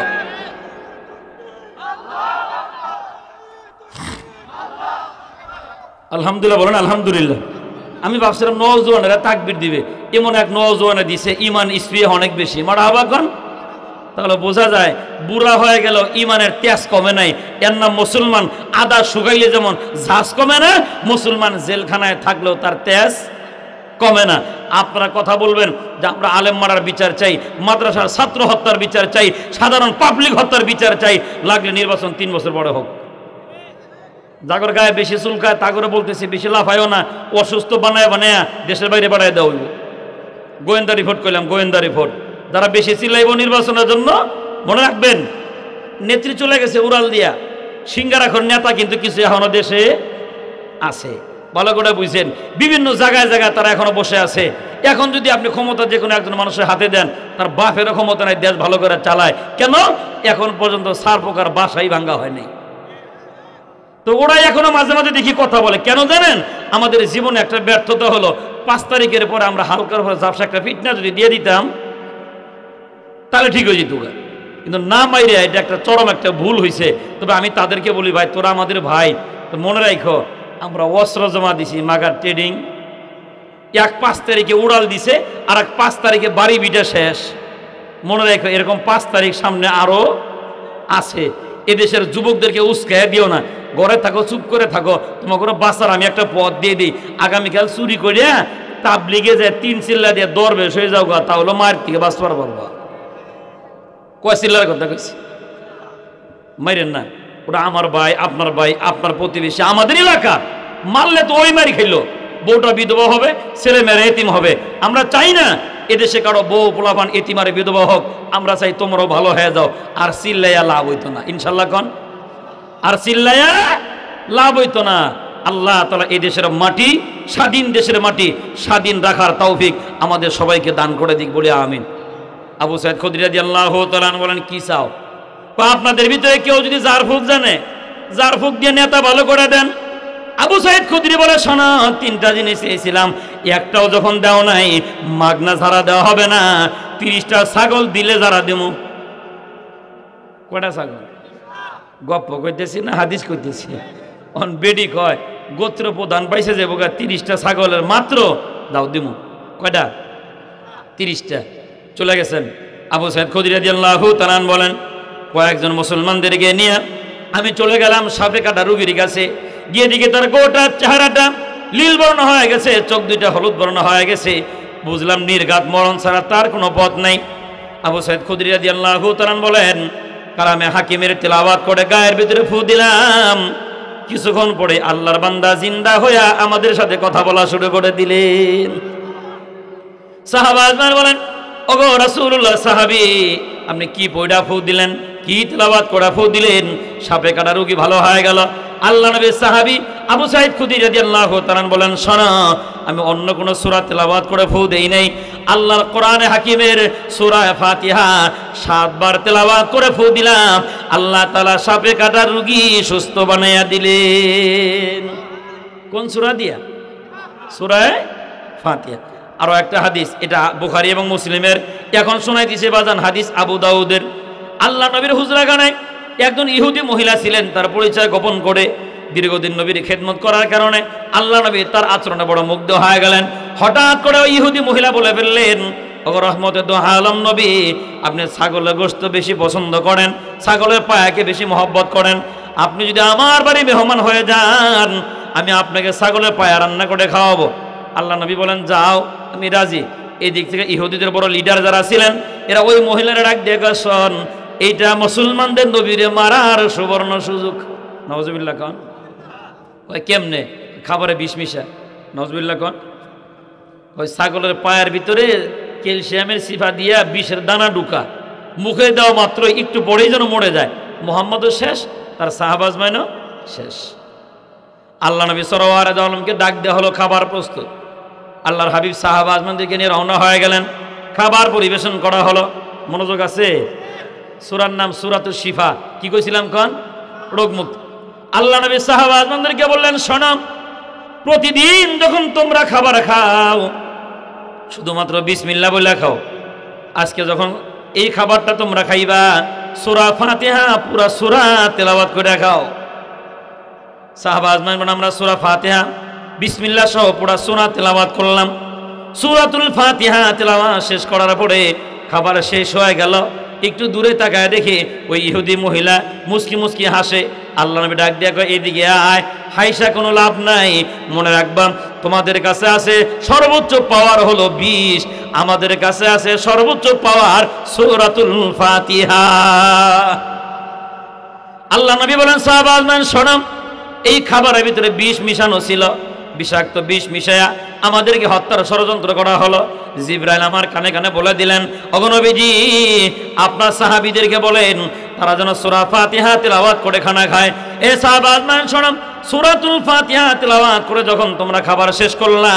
আলহামদুলিল্লাহ বলেন। আলহামদুলিল্লাহ। আমি ভাবছিলাম নওজোয়ানেরা তাকবীর দিবে, এমন এক নওজোয়ানে দিছে, ইমান স্প্রিয় অনেক বেশি। মারহাবা কোন? তাহলে বোঝা যায় বুড়া হয়ে গেল, ইমানের তেজ কমে নাই। এর নাম মুসলমান। আদা শুকাইলে যেমন ঝাঁজ কমে না, মুসলমান জেলখানায় থাকলেও তার তেজ কমে না। আপনারা কথা বলবেন যে আমরা আলেম মারার বিচার চাই, মাদ্রাসার ছাত্র হত্যার বিচার চাই, সাধারণ পাবলিক হত্যার বিচার চাই, লাগলে নির্বাচন 3 বছর পরে হোক। জাগর গায়ে বেশি চুলকায়, তা করে বলতেছি বেশি লাফায়ও না, অসুস্থ বানায় দেশের বাইরে বাড়ায় দেওয়া হইব। গোয়েন্দা রিপোর্ট করলাম, গোয়েন্দা রিপোর্ট। যারা বেশি চিল্লাইব নির্বাচনের জন্য, মনে রাখবেন নেত্রী চলে গেছে উড়াল দিয়া, সিঙ্গারা এখন নেতা কিন্তু কিছু এখনো দেশে আছে। ভালো করে বুঝছেন? বিভিন্ন জায়গায় জায়গায় তারা এখনো বসে আছে। এখন যদি আপনি ক্ষমতা যে কোনো একজন মানুষের হাতে দেন, তার বাপেরও ক্ষমতা নাই, দেশ ভালো করে চালায়। কেন? এখন পর্যন্ত সার পোকার বাসাই ভাঙ্গা হয়নি। তো ওরাই এখনো মাঝে মাঝে দেখি কথা বলে। কেন জানেন? আমাদের জীবনে একটা ব্যর্থতা হলো, 5 তারিখের পরে আমরা হালকার উপরে ঝাপসা একটা ফিটনা যদি দিয়ে দিতাম তাহলে ঠিক হয়ে যেত। কিন্তু না মাইরে, এটা একটা চরম একটা ভুল হয়েছে। তবে আমি তাদেরকে বলি, ভাই তোরা আমাদের ভাই, তো মনে রাখো আমরা অস্ত্র জমা দিছি, মাগার ট্রেডিং। 5 তারিখে উড়াল দিছে, আর 5 তারিখে বাড়ি বিটা শেষ। মনে রাখো এরকম 5 তারিখ সামনে আরো আছে। এদেশের যুবকদেরকে উস্কায় দিও না, ঘরে থাকো, চুপ করে থাকো। তোমাকে বাঁচার আমি একটা পথ দিয়ে দিই, আগামীকাল চুরি করে তাবলিগে যায় 3 চিল্লা দিয়ে দরবেশ হয়ে যাও, তাহলে মায়ের থেকে বাঁচবার পারবা। কয় চিল্লার কথা কইছি? মাইরেন না, ওটা আমার ভাই, আপনার প্রতিবেশী, আমাদের এলাকা। মারলে তো ওই মারি খাইলো, বউটা বিধবা হবে, ছেলে মেয়েরা এতিম হবে। আমরা চাই না এদেশে কারো বউ পোলাপান এতিমারে বিধবা হোক। আমরা চাই তোমরাও ভালো হয়ে যাও। আর চিল্লাইয়া লাভ হইতো না, ইনশাল্লাহ কন। আর চিল্লাইয়া লাভ হইতো না। আল্লাহ তাআলা এই দেশের মাটি, স্বাধীন দেশের মাটি স্বাধীন রাখার তৌফিক আমাদের সবাইকে দান করে দিক, বলি আমিন। আবু সাইদ খুদরি রাদিয়াল্লাহু তাআলা বলেন, কি চাও? আপনাদের ভিতরে কেউ যদি জারফুক জানে, জারফুক দিয়ে নেতা ভালো করে দেন। আবু সাইদ খুদরি বলে, শোনো, 3টা জিনিস চেয়েছিলাম, একটাও যখন দাও নাই, মাগনা ছাড়া দেওয়া হবে না। 30টা ছাগল দিলে যারা দেবো। কয়টা ছাগল? গপ্প করতেছি না হাদিস করতেছি? অন বেডি কয় গোত্র প্রধান পাইছে যে বোকা 30টা ছাগলের মাত্র দাও দিমু। কয়টা? 30টা। চলে গেছেন। আবু সাইদ খুদরি রাদিয়াল্লাহু তাআলা বলেন কয়েকজন মুসলমানদেরকে নিয়ে আমি চলে গেলাম সাপে কাটা রোগীর কাছে। গিয়ে দিকে তার গোটা চেহারাটা নীল বর্ণ হয়ে গেছে, চোখ দুইটা হলুদ বর্ণ হয়ে গেছে। বুঝলাম নির্ঘাত মরণ ছাড়া তার কোনো পথ নাই। আবু সাইদ খুদরি রাদিয়াল্লাহু তাআলা বলেন কালামে হাকিমের তেলাওয়াত করে গায়ের ভিতরে ফু দিলাম। কিছুক্ষণ পরে আল্লাহর বান্দা জিন্দা হইয়া আমাদের সাথে কথা বলা শুরু করে দিলেন। সাহাবা আজমান বলেন ওগো রাসূলুল্লাহ সাহাবী আপনি কি পয়ডা ফু দিলেন, কি তেলাওয়াত করে ফু দিলেন? সাপে কাটা রোগী ভালো হয়ে গেল। আল্লাহ নবীর সাহাবী আবু সাঈদ খুদরি রাদিয়াল্লাহু তাআলা বলেন শোনো আমি অন্য কোন সূরা তেলাওয়াত করে ফু দেই নাই, আল্লাহর কোরআনে হাকিমের সূরা ফাতিহা 7 বার তেলাওয়াত করে ফু দিলাম, আল্লাহ তাআলা সাপে কাটা রোগী সুস্থ বানাইয়া দিলেন। কোন সূরা দিয়া? সূরা ফাতিহা। আরো একটা হাদিস, এটা বুখারী এবং মুসলিমের, এখন শোনাইতেছে বাজান হাদিস আবু দাউদের। আল্লাহ নবীর হুজরাখানায় একজন ইহুদি মহিলা ছিলেন, তার পরিচয় গোপন করে দীর্ঘদিন নবীর খেদমত করার কারণে আল্লাহ নবী তার আচরণে বড় মুগ্ধ হয়ে গেলেন। হঠাৎ করে ওই ইহুদি মহিলা বলে ফেললেন ওগো রহমতের দোহা আলম নবী আপনি ছাগলের গোশত বেশি পছন্দ করেন, ছাগলের পায়াকে বেশি মহব্বত করেন, আপনি যদি আমার বাড়ি মেহমান হয়ে যান আমি আপনাকে ছাগলের পায়া রান্না করে খাওয়াবো। আল্লাহ নবী বলেন যাও আমি রাজি। এই দিক থেকে ইহুদিদের বড় লিডার যারা ছিলেন এরা ওই মহিলারা ডাক দিয়ে শোন এইটা মুসলমানদের নবীরে মারার সুবর্ণ সুযোগ। নওয়াজুবিল্লাহ কন। ওই কেমনে? খাবারে বিষ মিশা। নওয়াজুবিল্লাহ কন। ওই ছাগলের পায়ের ভিতরে ক্যালসিয়ামের সিফা দিয়া বিষের দানা ঢুকা, মুখে দেওয়া মাত্র একটু পরেই যেন মরে যায়। মুহাম্মদও শেষ, তার সাহাবা আজমাইনও শেষ। আল্লাহ নবী সাল্লাল্লাহু আলাইহি ওয়াসাল্লামকে ডাক দেওয়া হলো, খাবার প্রস্তুত। আল্লাহর হাবিব সাহাবা আজমানদেরকে নিয়ে রওনা হয়ে গেলেন। খাবার পরিবেশন করা হলো। মনোযোগ আছে? সূরার নাম সূরাতুশ শিফা। কি কইছিলাম কোন? রোগমুক্ত। আল্লাহ নবী সাহাবা আজমানদেরকে বললেন শোনো প্রতিদিন যখন তোমরা খাবার খাও শুধুমাত্র বিসমিল্লাহ বলে খাও। আজকে যখন এই খাবারটা তোমরা খাইবা সূরা ফাতিহা পুরা সূরা তেলাওয়াত করে খাও। সাহাবা আজমান বলেন আমরা সূরা ফাতিহা বিসমিল্লাহ সহ পুরা সূরা তেলাওয়াত করলাম। সূরাতুল ফাতিহা তেলাওয়াত শেষ করার পরে খাবার শেষ হয়ে গেল। একটু দূরে তাকায় দেখে ওই ইহুদি মহিলা মুস্কি মুস্কি হাসে। আল্লাহ নবী ডাক দিয়া কয় এদিকে আয়, হাইসা কোনো লাভ নাই, মনে রাখবা তোমাদের কাছে আছে সর্বোচ্চ পাওয়ার হলো 20, আমাদের কাছে আছে সর্বোচ্চ পাওয়ার সূরাতুল ফাতিহা। আল্লাহ নবী বলেন সাহাবা আজমান শোনো এই খাবারের ভিতরে বিষ মিশানো ছিল, বিষাক্ত বিষ মিশায়া আমাদেরকে হত্যার ষড়যন্ত্র করা হলো। জিবরাইল আমার কানে কানে বলে দিলেন ওগো নবীজি আপনার সাহাবীদেরকে বলেন তারা যেন সূরা ফাতিহা তেলাওয়াত করে খানা খায়। এ সাহাবা আজমান শোনো সূরাতুল ফাতিহা তেলাওয়াত করে যখন তোমরা খাবার শেষ করলা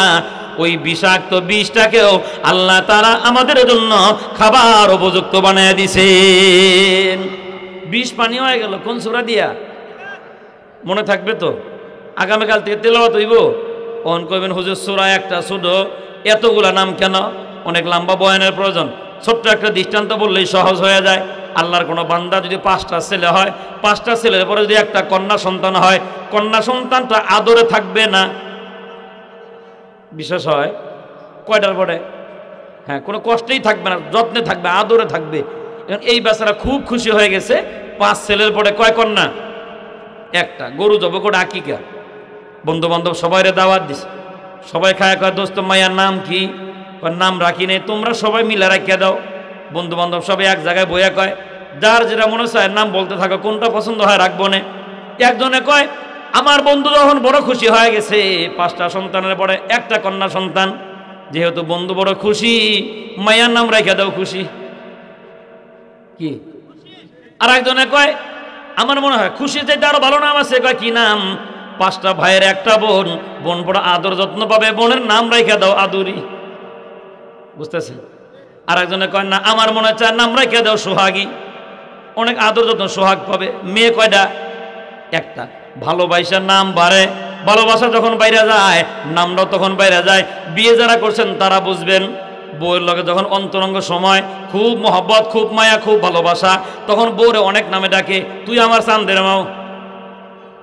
ওই বিষাক্ত বিষটাকেও আল্লাহ তাআলা আমাদের জন্য খাবার উপযুক্ত বানায় দিয়েছেন। বিষ পানি হয়ে গেল। কোন সূরা দিয়া? মনে থাকবে তো? আগামীকাল থেকে তেলাওয়াত হইব। অন কইবেন হুজুর সূরা একটা শুধু এতগুলা নাম কেন? অনেক লম্বা বয়ানের প্রয়োজন। ছোট্ট একটা দৃষ্টান্ত বললেই সহজ হয়ে যায়। আল্লাহর কোনো বান্দা যদি 5টা ছেলে হয়, 5টা ছেলের পরে যদি একটা কন্যা সন্তান হয়, কন্যা সন্তানটা আদরে থাকবে না? বিশেষ হয় কয়টার পরে? হ্যাঁ, কোনো কষ্টেই থাকবে না, যত্নে থাকবে, আদরে থাকবে। এখন এই বেচারা খুব খুশি হয়ে গেছে 5 ছেলের পরে কয় কন্যা? একটা। গরু জব করে আকিকা, বন্ধু বান্ধব সবাইরে দাওয়াত দিছে, সবাই খায় কয় দোস্ত মাইয়ার নাম কি? নাম রাখি নেই, তোমরা সবাই মিলে রাখিয়া দাও। বন্ধু বান্ধব সবাই এক জায়গায় বইয়া কয় যার যেটা মনে চায় নাম বলতে থাকো, কোনটা পছন্দ হয় রাখবো না। একজনে কয় আমার বন্ধু যখন বড় খুশি হয়ে গেছে 5টা সন্তানের পরে একটা কন্যা সন্তান, যেহেতু বন্ধু বড় খুশি মাইয়ার নাম রাখিয়া দাও খুশি কি। আর একজনে কয় আমার মনে হয় খুশি চাইতে আরো ভালো নাম আছে। কয় কি নাম? 5টা ভাইয়ের একটা বোন, বোন বড় আদর যত্ন পাবে, বোনের নাম রাখিয়া দাও আদুরি। বুঝতেছেন? আর একজনে কয় না আমার মনে হয় নাম রাখিয়া দাও সোহাগী, অনেক আদর যত্ন সোহাগ পাবে। মেয়ে কয়টা? একটা। ভালোবাসার নাম বাড়ে, ভালোবাসা যখন বাইরে যায় নামটাও তখন বাইরে যায়। বিয়ে যারা করছেন তারা বুঝবেন বউয়ের লগে যখন অন্তরঙ্গ সময়, খুব মহব্বত, খুব মায়া, খুব ভালোবাসা, তখন বউরে অনেক নামে ডাকে। তুই আমার চান্দের মাও,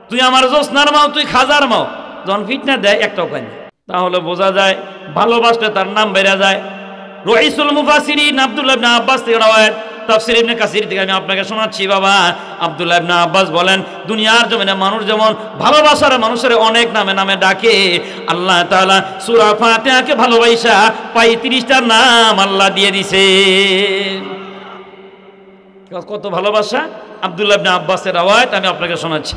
তুই আমার জোসনার মাও, তুই খাজার মাও। যখন ফিটনা দেয় একটাও কয় না। তাহলে বোঝা যায় ভালোবাসলে তার নাম বেড়ে যায়। রাইসুল মুফাসসিরিন আব্দুল্লাহ ইবনে আব্বাস থেকে রওয়ায়াত, তাফসীর ইবনে কাসির থেকে আমি আপনাকে শোনাচ্ছি বাবা। আব্দুল্লাহ ইবনে আব্বাস বলেন, দুনিয়ার জমিনে মানুষ যেমন ভালোবাসার মানুষের অনেক নামে নামে ডাকে, আল্লাহ তাআলা সূরা ফাতিহাকে ভালোবাসা 35টা নাম আল্লাহ দিয়ে দিয়েছে। কত ভালোবাসা! আব্দুল্লাহ ইবনে আব্বাসের রওয়ায়াত আমি আপনাকে শোনাচ্ছি।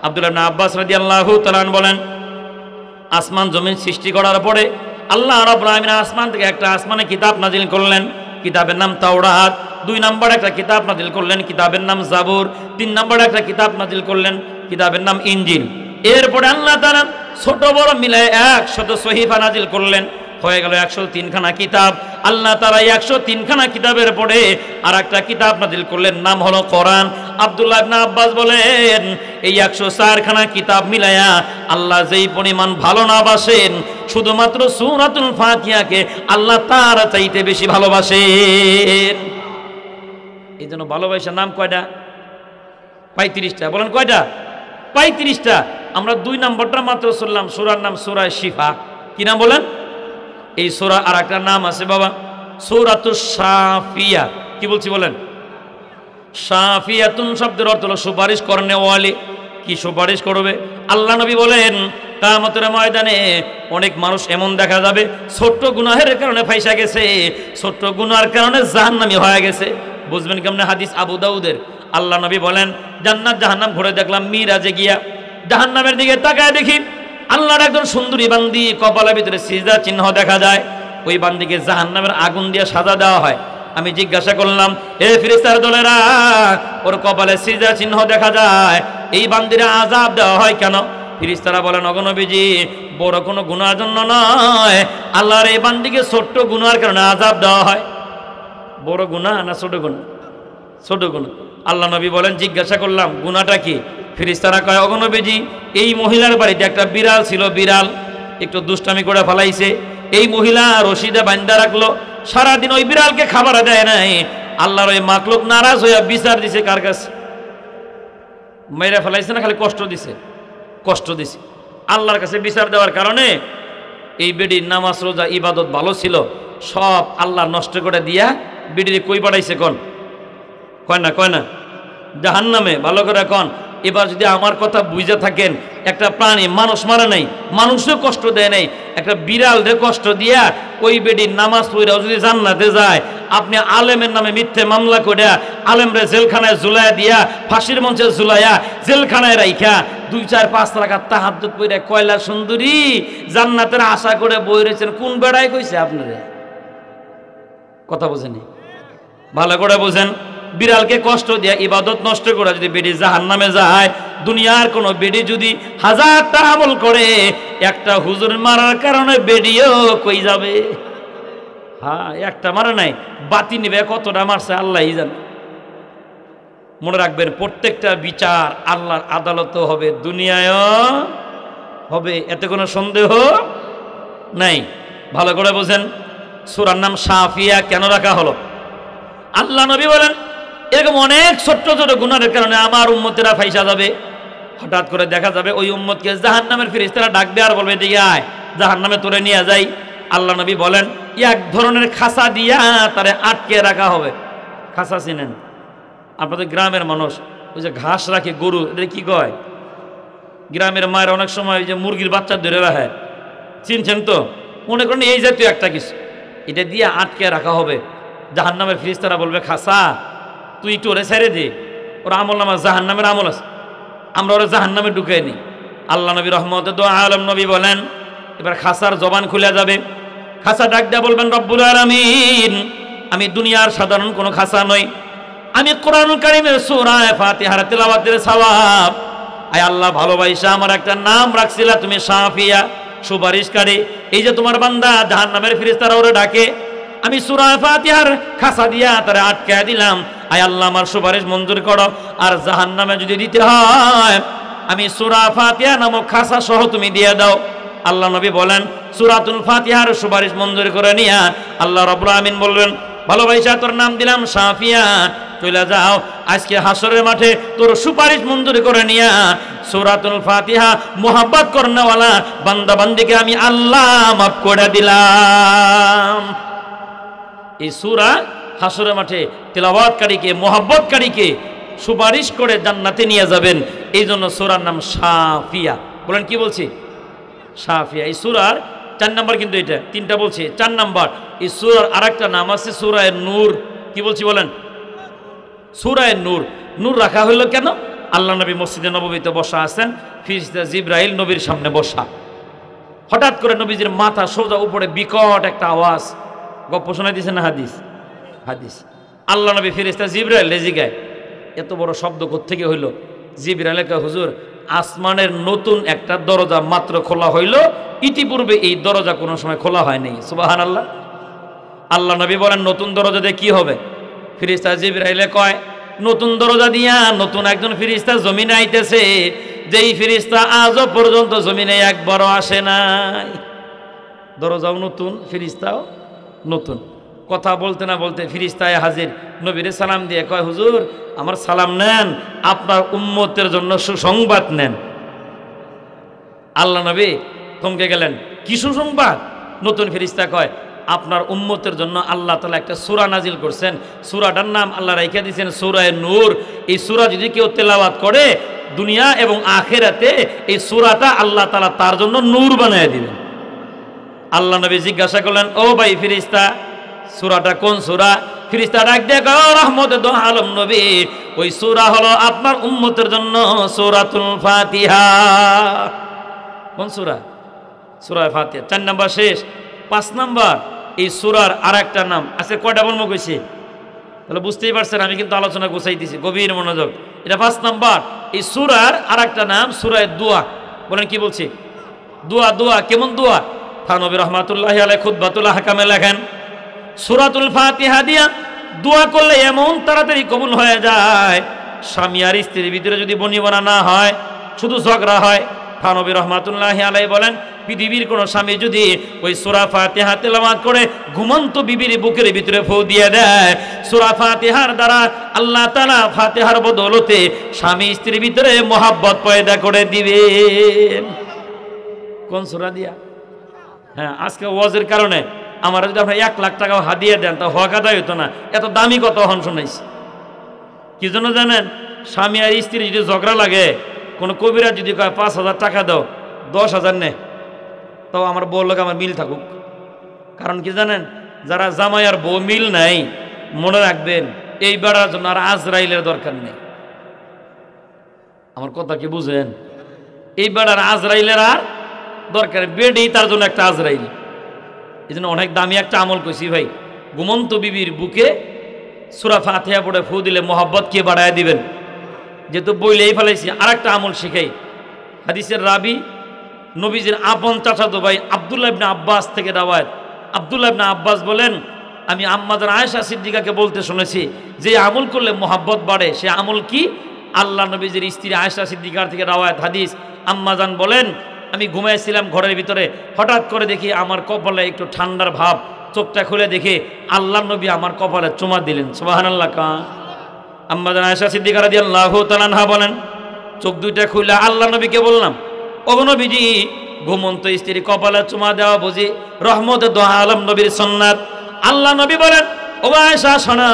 আব্দুল্লাহ ইবনে আব্বাস রাদিয়াল্লাহু তাআলা বলেন, আসমান জমিন সৃষ্টি করার পরে আল্লাহ রাব্বুল আলামিন আসমান থেকে একটা আসমানে কিতাব নাজিল করলেন, কিতাবের নাম তাওরাত। 2 নম্বর একটা কিতাব নাজিল করলেন, কিতাবের নাম জাবুর। 3 নম্বর একটা কিতাব নাজিল করলেন, কিতাবের নাম ইনজিল। এরপরে আল্লাহ তাআলা ছোট বড় মিলায় 100 সহিফা নাজিল করলেন, হয়ে গেল 103 খানা কিতাব। আল্লাহ তাআলা 103 খানা কিতাবের পরে আর একটা কিতাব নাজিল করলেন, নাম হলো কোরআন। আব্দুল্লাহ ইবনে আব্বাস বলেন, এই 104 খানা কিতাব মিলায়া আল্লাহ যেই পরিমাণ ভালো না বাসেন, শুধুমাত্র সূরাতুল ফাতিহাকে আল্লাহ তার চাইতে বেশি ভালোবাসেন। এই জন্য ভালোবাসার নাম কয়টা? 35টা। বলেন কয়টা? 35টা। আমরা 2 নম্বরটা মাত্র শুনলাম, সূরার নাম সূরা শিফা। কি নাম বলেন? এই সূরা আর একটা নাম আছে বাবা, সূরাতুশ শাফিয়া। কি বলছি বলেন? শাফিয়াতুন শব্দের অর্থ হলো সুপারিশ করনেওয়ালি। কি সুপারিশ করবে? আল্লাহ নবী বলেন, কিয়ামতের ময়দানে অনেক মানুষ এমন দেখা যাবে ছোট্ট গুনাহের কারণে ফাইসা গেছে, ছোট্ট গুনার কারণে জাহান্নামী হয়ে গেছে। বুঝবেন কেমনে? হাদিস আবু দাউদের। আল্লাহ নবী বলেন, জান্নাত জাহান্নাম ঘুরে দেখলাম, মিরাজে গিয়া জাহান্নামের দিকে তাকায় দেখি আল্লাহর একজন সুন্দরী বান্দি, কপালের ভিতরে সিজদা চিহ্ন দেখা যায়। ওই বান্দিকে জাহান্নামের আগুন দিয়ে সাজা দেওয়া হয়। আমি জিজ্ঞাসা করলাম, এ ফেরেশতার দলেরা, ওর কপালে সিজদা চিহ্ন দেখা যায়, এই বান্দিরে আযাব দেওয়া হয় কেন? ফেরেশতারা বলেন, ওগো নবীজি, বড় কোনো গুনার জন্য নয়, আল্লাহর এই বান্দিকে ছোট্ট গুনার কারণে আযাব দেওয়া হয়। বড় গুনাহ না ছোট গুনাহ? ছোট গুনাহ। আল্লাহ নবী বলেন, জিজ্ঞাসা করলাম গুনাহটা কি? ফেরেশতারা কয়, ওগো নবীজি, এই মহিলার বাড়িতে একটা বিড়াল ছিল, বিড়াল একটু দুষ্টামি করে ফেলাইছে। এই মহিলা রশিদে বাঁধা রাখলো, সারাদিন ওই বিড়ালকে খাবার দেয় নাই। আল্লাহর ওই মাকলুক নারাজ হইয়া বিচার দিছে কার কাছে? মেরে ফেলাইছে না খালি কষ্ট দিছে? কষ্ট দিছে। আল্লাহর কাছে বিচার দেওয়ার কারণে এই বেডির নামাজ রোজা ইবাদত ভালো ছিল, সব আল্লাহ নষ্ট করে দিয়া বেডিরে কই পাঠাইছে? কন কয় না? কয় না? জাহান্নামে। ভালো করে কন। এবার যদি আমার কথা বুঝে থাকেন, একটা প্রাণী মানুষ মারে নাই, মানুষও কষ্ট দেয় নাই, একটা বিড়ালরে কষ্ট দিয়া ওই বেডির নামাজ পড়া যদি জান্নাতে যায়, আপনি আলেমের নামে মিথ্যে মামলা করে আলেমরে জেলখানায় ঝুলাইয়া দিয়া, ফাঁসির মঞ্চে ঝুলাইয়া জেলখানায় রাইখা 2-4-5 রাকাত তাহাজ্জুদ পড়ে কয়লা সুন্দরী জান্নাতের আশা করে বই রয়েছেন, কোন বেড়ায় কইছে আপনারে? কথা বোঝেনি? ভালো করে বোঝেন। বিড়ালকে কষ্ট দিয়া ইবাদত নষ্ট করে যদি বেডি জাহান্নামে যায়, দুনিয়ার কোন বেডি যদি 1000টা আমল করে, একটা হুজুর মারার কারণে বেডিও কই যাবে? হ্যাঁ, একটা মারা নাই, বাতি নিবে, কতটা মারছে আল্লাহই জানে। মনে রাখবেন, প্রত্যেকটা বিচার আল্লাহর আদালতও হবে, দুনিয়ায়ও হবে, এতে কোনো সন্দেহ নাই। ভালো করে বোঝেন। সূরার নাম শাফিয়া কেন রাখা হলো? আল্লাহ নবী বলেন, এরকম অনেক ছোট্ট ছোট গুনাহের কারণে আমার উম্মতেরা ফাইসা যাবে। হঠাৎ করে দেখা যাবে ওই উম্মতকে জাহান্নামের ফেরেশতারা ডাকবে আর বলবে, এদিকে আয়, জাহান্নামে তোরে নিয়ে যাই। আল্লাহ নবী বলেন, এক ধরনের খাসা দিয়া তারে আটকে রাখা হবে। খাসা চিনেন? আপনাদের গ্রামের মানুষ ওই যে ঘাস রাখে, গরু, এটা কি কয়? গ্রামের মায়ের অনেক সময় ওই যে মুরগির বাচ্চা ধরে রাখে, চিনছেন তো? মনে করেন এই জাতীয় একটা কিছু, এটা দিয়ে আটকে রাখা হবে। জাহান্নামের ফেরেশতারা বলবে, খাসা তুই একটু ওরে ছেড়ে দে, ওর আমল নামা জাহান্নামের আমল আছে, আমরা ওরা জাহান্নামে ঢুকাই নি। আল্লাহ নবী রহমতে দো আলম নবী বলেন, এবার খাসার জবান খুলে যাবে। খাসা ডাক দেয়া বলবেন, রব্বুল আলামিন, আমি দুনিয়ার সাধারণ কোনো খাসা নই, আমি কোরআনুল কারীমের সূরা ফাতিহার তেলাওয়াতের সওয়াব, আয় আল্লাহ ভালোবাসা আমার একটা নাম রাখছিলা তুমি, শাফিয়া, সুপারিশকারী। এই যে তোমার বান্দা জাহান্নামের ফেরেশতারা ওরে ডাকে, আমি সূরা ফাতিহার খাসা দিয়া তারে আটকে দিলাম, আয় আল্লাহ আমার সুপারিশ মঞ্জুর করো। আর জাহান্নামে যদি দিতে হয়, আমি সূরা ফাতিহা নামক খাসা সহ তুমি দিয়ে দাও। আল্লাহ নবী বলেন সূরাতুল ফাতিহার সুপারিশ মঞ্জুর করে নিয়া আল্লাহ রাব্বুল আমিন বলবেন ভালোবাসা তোর নাম দিলাম শাফিয়া, চলে যাও আজকে হাসরের মাঠে তোর সুপারিশ মঞ্জুর করে নিয়া সূরাতুল ফাতিহা মোহাব্বত করনেওয়ালা বান্দা বান্দিকে আমি আল্লাহ মাফ করে দিলাম। এই সূরা হাসরের মাঠে তেলাওয়াতকারীকে মোহাব্বতকারীকে সুপারিশ করে জান্নাতে নিয়ে যাবেন। এই জন্য সূরার নাম শাফিয়া। বলেন কি বলছি? শাফিয়া। এই সূরার 4 নম্বর, কিন্তু এটা 3টা বলছি, 4 নম্বর এই সূরার আরেকটা নাম আছে সূরা নূর। কি বলছি বলেন? সূরা নূর। নূর রাখা হইল কেন? আল্লাহ নবী মসজিদে নববীতে বসা আছেন, ফেরেশতা জিবরাইল নবীর সামনে বসা। হঠাৎ করে নবীজির মাথা সোজা উপরে বিকট একটা আওয়াজ। গপ্প শোনাই দিয়েছে না হাদিস? হাদিস। আল্লাহ নবী ফেরেশতা জিবরাইল জিগায় এত বড় শব্দ কোত্থেকে হইল? জিবরাইল কয় হুজুর আসমানের নতুন একটা দরজা মাত্র খোলা হইল, ইতিপূর্বে এই দরজা কোনো সময় খোলা হয়নি। সুবহানাল্লাহ। আল্লাহ নবী বলেন নতুন দরজা দিয়ে কি হবে? ফেরেশতা জিবরাইল কয় নতুন দরজা দিয়া নতুন একজন ফেরেশতা জমিনে আইতেছে, যেই ফেরেশতা আজও পর্যন্ত জমিনে একবারও আসে নাই। দরজাও নতুন, ফেরেশতাও নতুন। কথা বলতে না বলতে ফেরেশতায় হাজির, নবীরে সালাম দিয়ে কয় হুজুর আমার সালাম নেন, আপনার উম্মতের জন্য সুসংবাদ নেন। আল্লাহ নবী থমকে গেলেন, কি সুসংবাদ? নতুন ফেরেশতা কয় আপনার উম্মতের জন্য আল্লাহ তাআলা একটা সূরা নাজিল করছেন, সূরাটার নাম আল্লাহ রাইখা দিয়েছেন সূরা নূর। এই সূরা যদি কেউ তেলাওয়াত করে দুনিয়া এবং আখিরাতে এই সূরাটা আল্লাহ তাআলা তার জন্য নূর বানিয়ে দিবেন। আল্লাহ নবী জিজ্ঞাসা করলেন ও ভাই ফেরেশতা সূরাটা কোন সূরা? ফেরেশতা ডাক দিয়ে কয় রহমতে দো আলম নবী ওই সূরা হলো আপনার উম্মতের জন্য সূরাতুল ফাতিহা। কোন সূরা? সূরা ফাতিহা। 4 নম্বর শেষ। 5 নম্বর এই সূরার আরেকটা নাম আছে। কয়টা বলবো কইছি? তাহলে বুঝতেই পারছেন আমি কিন্তু আলোচনা গোছাইতেছি, গভীর মনোযোগ। এটা 5 নম্বর। এই সূরার আরেকটা নাম সূরা দোয়া। বলেন কি বলছি? দোয়া। দোয়া কেমন দোয়া? থানবী রহমাতুল্লাহি আলাইহি খুতবাতুল আহকামে লেখেন সূরাতুল ফাতিহা দিয়া দোয়া করলে এমন তাড়াতাড়ি কবুল হয়ে যায়, স্বামী আর স্ত্রীর ভিতরে যদি বনিবনা না হয়, শুধু ঝগড়া হয়, থানবী রহমাতুল্লাহি আলাইহি বলেন পৃথিবীর কোন স্বামী যদি ওই সূরা ফাতিহা তেলাওয়াত করে ঘুমন্ত বিবির বুকের ভিতরে ফু দিয়ে দেয়, সূরা ফাতিহার দ্বারা আল্লাহ তাআলা ফাতিহার বদৌলতে স্বামী স্ত্রীর ভিতরে মোহাব্বত পয়দা করে দিবেন। কোন সূরা দিয়া? হ্যাঁ, আজকে ওয়াজের কারণে আমার যদি আপনার 1 লাখ টাকা হাদিয়া দেন তা হক আদায় হতো না। এত দামি কত হন শোনাইছি। কি জন্য জানেন? স্বামী আর স্ত্রী যদি ঝগড়া লাগে, কোনো কবিরা যদি কয় 5,000 টাকা দাও, 10,000 নেয়, তাও আমার বউ লোক আমার মিল থাকুক। কারণ কি জানেন? যারা জামাই আর বউ মিল নাই, মনে রাখবেন এই বেড়ার জন্য আর আজরাইলের দরকার নেই। আমার কথা কি বুঝেন? এই বেড়ার আজরাইলের আর দরকার, বেডেই তার জন্য একটা আজরাইল। এই জন্য অনেক দামি একটা আমল কইছি ভাই, ঘুমন্ত বিবির বুকে সূরা ফাতিহা পড়ে ফু দিলে মোহাব্বত কে বাড়ায় দিবেন। যেহেতু বইলেই ফেলাইছি, আর একটা আমল শিখাই। হাদিসের রাবি নবীজির আপন চাচাতো ভাই আব্দুল্লাহ ইবনে আব্বাস থেকে রাওয়ায়াত। আব্দুল্লাহ ইবনে আব্বাস বলেন আমি আম্মাজান আয়েশা সিদ্দিকাকে বলতে শুনেছি যে আমল করলে মোহাব্বত বাড়ে, সে আমল কি? আল্লাহ নবীজির স্ত্রী আয়েশা সিদ্দিকার থেকে রাওয়ায়াত হাদিস। আম্মাজান বলেন আমি ঘুমাইছিলাম ঘরের ভিতরে, হঠাৎ করে দেখি আমার কপালে একটু ঠান্ডার ভাব, চোখটা খুলে দেখি আল্লাহ নবী আমার কপালে চুমা দিলেন। সুবহানাল্লাহ। আম্মাজান আয়েশা সিদ্দিকা রাদিয়াল্লাহু তাআলা আনহা বলেন চোখ দুইটা খুলে আল্লাহ নবীকে বললাম ওগো নবীজি, ঘুমন্ত স্ত্রী কপালে চুমা দেওয়া বুঝি রহমতে দো আলম নবীর সুন্নাত? আল্লাহ নবী বলেন ও আয়েশা শোনো,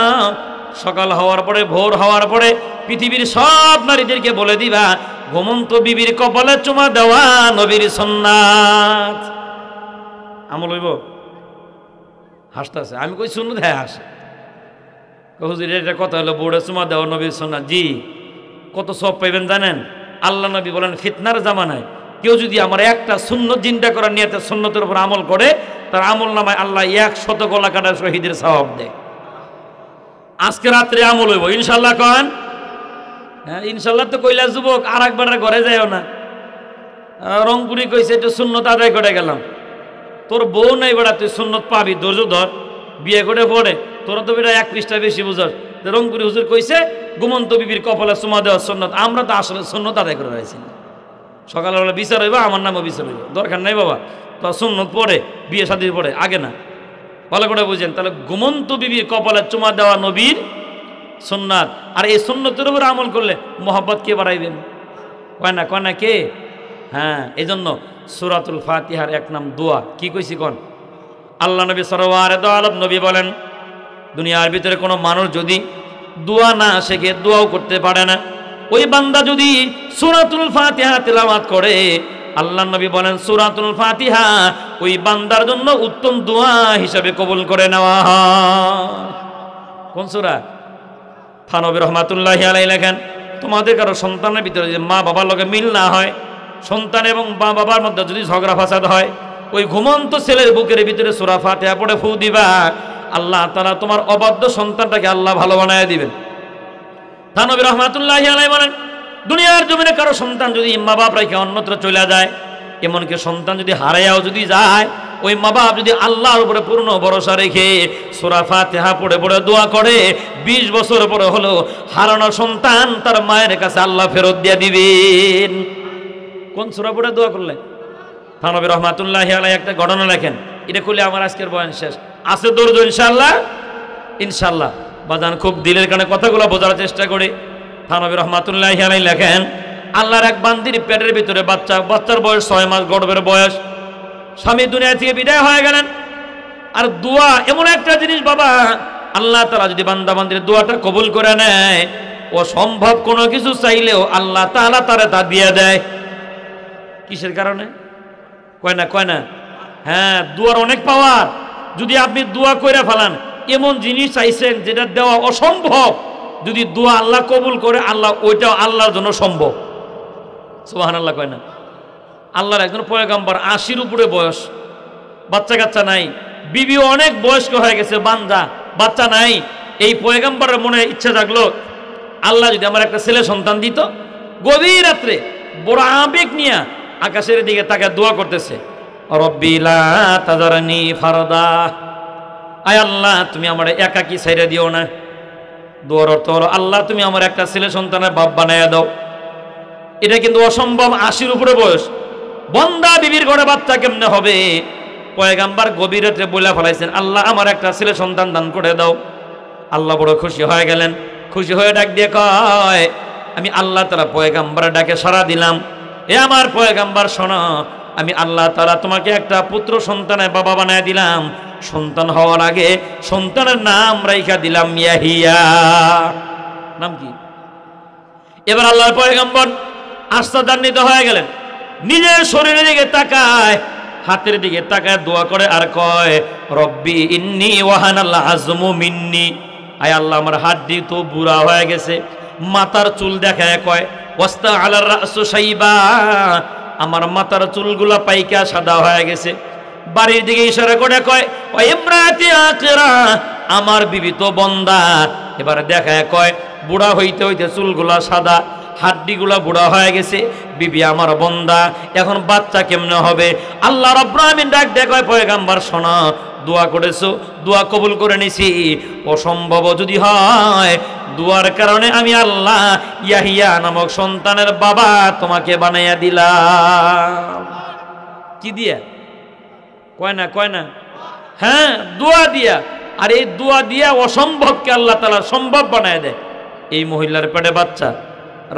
সকাল হওয়ার পরে ভোর হওয়ার পরে পৃথিবীর সব নারীদেরকে বলে দিবা ঘুমন্ত বিবির কপালে চুমা দেওয়া নবীর সুন্নাত। আমল হইব? হাসতেছে। আমি কই সুন্নাত? হ্যাঁ হাসে। হুজুর এটা কথা হলো বউড়ে চুমা দেওয়া নবীর সুন্নাত। জি, কত সব পাইবেন জানেন? আল্লাহ নবী বলেন ফিতনার জামানায় কেউ যদি আমার একটা সুন্নত জিন্দা করার নিয়তে সুন্নতের উপর আমল করে, তার আমল নামায় আল্লাহ 100 গলা কাটা শহীদের সওয়াব দেয়। আজকে রাত্রে আমল হইব ইনশাল্লাহ। কন হ্যাঁ ইনশাল্লাহ তো কইলা যুবক, আর একবার ঘরে যাইও না। রংপুরি কইছে একটু সুন্নত আদায় করে গেলাম। তোর বউ নাই বেড়া, তুই সুন্নত পাবি, ধৈর্য ধর, বিয়ে করে পড়ে। তোরা তো বেটা 1 পৃষ্ঠা বেশি বুঝাস। রংপুরি হুজুর কইছে ঘুমন্ত বিবির কপালে চুমা দেওয়ার সুন্নত। আমরা তো আসলে সুন্নত আদায় করে রয়েছি। সকালবেলা বিচার হইবা, আমার নামও বিচার হইবা, দরকার নাই বাবা। তো সুন্নত পরে, বিয়ে শাদীর পরে, আগে না। ভালো করে বুঝেন। তাহলে ঘুমন্ত বিবির কপালে চুমা দেওয়া নবীর সুন্নাত। আর এই সুন্নতের উপর আমল করলে মোহাব্বত কে বাড়াইবেন? কয় না কে? হ্যাঁ, এই জন্য সূরাতুল ফাতিহার এক নাম দোয়া। কি কইছি কোন? আল্লাহ নবী সাল্লাল্লাহু আলাইহি নবী বলেন, দুনিয়ার ভিতরে কোনো মানুষ যদি দোয়া না শেখে, দোয়াও করতে পারে না, ওই বান্দা যদি সূরাতুল ফাতিহা তেলাওয়াত করে, আল্লাহ নবী বলেন সূরাতুল ফাতিহা ওই বান্দার জন্য উত্তম দোয়া হিসাবে কবুল করে নেওয়া হয়। কোন সূরা? থানবী রহমাতুল্লাহি আলাইহি লেখেন, তোমাদের কারো সন্তানের ভিতরে যদি মা বাবার লগে মিল না হয়, সন্তান এবং মা বাবার মধ্যে যদি ঝগড়া ফাসাদ হয়, ওই ঘুমন্ত ছেলের বুকের ভিতরে সূরা ফাতিহা পড়ে ফু দিবা, আল্লাহ তাআলা তোমার অবাধ্য সন্তানটাকে আল্লাহ ভালো বানায় দিবেন। থানবী রহমাতুল্লাহি আলাইহি বলেন, দুনিয়ার জমিনে কারো সন্তান যদি মা বাপ রেখে অন্যত্র চলে যায়, এমনকি সন্তান যদি হারাইয়াও যদি যায়, ওই মা বাপ যদি আল্লাহর উপরে পূর্ণ ভরসা রেখে সূরা ফাতিহা পড়ে পড়ে দোয়া করে, 20 বছর পরে হলো হারানো সন্তান তার মায়ের কাছে আল্লাহ ফেরত দিয়ে দিবেন। কোন সূরা পড়ে দোয়া করলে? থানবী রহমাতুল্লাহি আলাইহি একটা ঘটনা লেখেন, এটা করলে আমার আজকের বয়ান শেষ। আছে ধৈর্য ইনশাআল্লাহ, ইনশাআল্লাহ বাজান, খুব দিলের কানে কথাগুলো বোঝার চেষ্টা করি। থানবী রহমাতুল্লাহি আলাইহি লেখেন, আল্লাহর এক বান্দির পেটের ভিতরে বাচ্চা, বাচ্চার বয়স 6 মাস, গর্ভের বয়স। স্বামী দুনিয়া থেকে বিদায় হয়ে গেলেন। আর দোয়া এমন একটা জিনিস বাবা, আল্লাহ তাআলা যদি বান্দা বান্দির দোয়াটা কবুল করে নেয়, ও সম্ভব কোনো কিছু চাইলেও আল্লাহ তাআলা তারে তা দিয়ে দেয়। কিসের কারণে? কয় না? হ্যাঁ, দুয়ার অনেক পাওয়ার। যদি আপনি দোয়া করে ফেলান, এমন জিনিস চাইছেন যেটা দেওয়া অসম্ভব, যদি দোয়া আল্লাহ কবুল করে, আল্লাহ ওইটাও আল্লাহর জন্য সম্ভব। সুবহানাল্লাহ কয় না? আল্লাহর একজন পয়গম্বর, 80-র উপরে বয়স, বাচ্চা কাচ্চা নাই, বিবিও অনেক বয়স্ক হয়ে গেছে, বান্দা বাচ্চা নাই। এই পয়গম্বরের মনে ইচ্ছা জাগলো, আল্লাহ যদি আমার একটা ছেলে সন্তান দিত। গভীর রাত্রে বড় আবেগ নিয়ে আকাশের দিকে তাকে দোয়া করতেছে, রব্বি লা তাযারনি ফারদা, আয় আল্লাহ তুমি আমার একাকী ছেড়ে দিও না। দোয়ার অর্থ হলো, আল্লাহ তুমি আমার একটা ছেলে সন্তানের বাপ বানাইয়া দাও। এটা কিন্তু অসম্ভব, 80-র উপরে বয়স। বন্দা বিবির ঘরে বাচ্চা কেমনে হবে? পয়গম্বর গভীর রাতে বলে ফেলাইছেন, আল্লাহ আমার একটা ছেলে সন্তান দান করে দাও। আল্লাহ বড় খুশি হয়ে গেলেন। খুশি হয়ে ডাক দিয়ে কয়, আমি আল্লাহ তাআলা পয়গম্বরের ডাকে সাড়া দিলাম। এ আমার পয়গম্বর শোনো, আমি আল্লাহ তাআলা তোমাকে একটা পুত্র সন্তানের বাবা বানায় দিলাম। সন্তান হওয়ার আগে সন্তানের নাম রাইখা দিলাম ইয়াহিয়া। নাম কি? এবার আল্লাহর পয়গম্বর আশ্চর্যান্বিত হয়ে গেলেন। নিজের শরীরের দিকে তাকায়, হাতের দিকে তাকায় দোয়া করে আর কয়, রব্বি ইন্নী ওয়াহানাল আযমু মিন্নি, আয় আল্লাহ আমার হাড্ডি তো বুড়া হয়ে গেছে। মাথার চুল দেখায় কয়, ওয়াস্তা আলার রাসু শাইবা, আমার মাথার চুলগুলা পাইকা সাদা হয়ে গেছে। বাড়ির দিকে ইশারা করে কয়, ও ইমরাতি আকিরা, আমার বিবি তো বন্দা। এবার দেখায় কয়, বুড়া হইতে হইতে চুলগুলা সাদা, হাড্ডিগুলা বুড়া হয়ে গেছে, বিবি আমার বন্দা, এখন বাচ্চা কেমনে হবে? আল্লাহ রাব্বুল আমিন ডাক দেয় কয়, পয়গম্বর শোনো, দোয়া করেছো, দোয়া কবুল করে নিছি। অসম্ভব যদি হয়, দোয়ার কারণে আমি আল্লাহ ইয়াহিয়া নামক সন্তানের বাবা তোমাকে বানাইয়া দিলাম। কি দিয়া? কয় না? হ্যাঁ, দোয়া দিয়া। আর এই দোয়া দিয়া অসম্ভবকে আল্লাহ তাআলা সম্ভব বানায় দেয়। এই মহিলার পেটে বাচ্চা,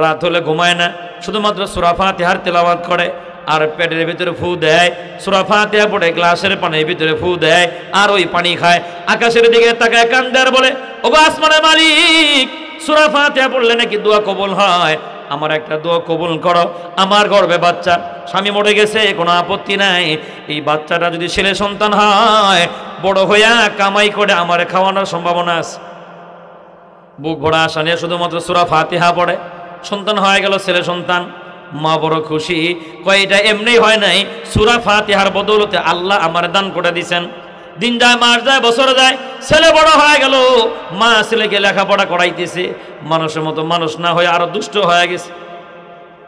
রাত হলে ঘুমায় না, শুধুমাত্র সূরা ফাতিহার তেলাওয়াত করে আর পেটের ভিতরে ফু দেয়। সূরা ফাতিহা পড়ে গ্লাসের পানির ভিতরে ফু দেয় আর ওই পানি খায়। আকাশের দিকে তাকায় কান্দে আর বলে, ওগো আসমানের মালিক, সূরা ফাতিহা পড়লে নাকি দোয়া কবুল হয়, আমার একটা দোয়া কবুল করো। আমার গর্ভে বাচ্চা, স্বামী মরে গেছে, কোনো আপত্তি নাই। এই বাচ্চাটা যদি ছেলে সন্তান হয়, বড় হইয়া কামাই করে আমার খাওয়ানোর সম্ভাবনা আছে। বুক ভরা আশা নিয়ে শুধুমাত্র সূরা ফাতিহা পড়ে, সন্তান হয়ে গেল, ছেলে সন্তান। মা বড় খুশি, কয় এটা এমনি হয় নাই, সূরা ফাতিহার বদৌলতে আল্লাহ আমার দান করে দিছেন। দিন যায়, মাস যায়, বছর যায়, ছেলে বড় হয়ে গেল। মা ছেলেকে লেখাপড়া করাইতেছে, মানুষের মতো মানুষ না হয়ে আরো দুষ্ট হয়ে গেছে।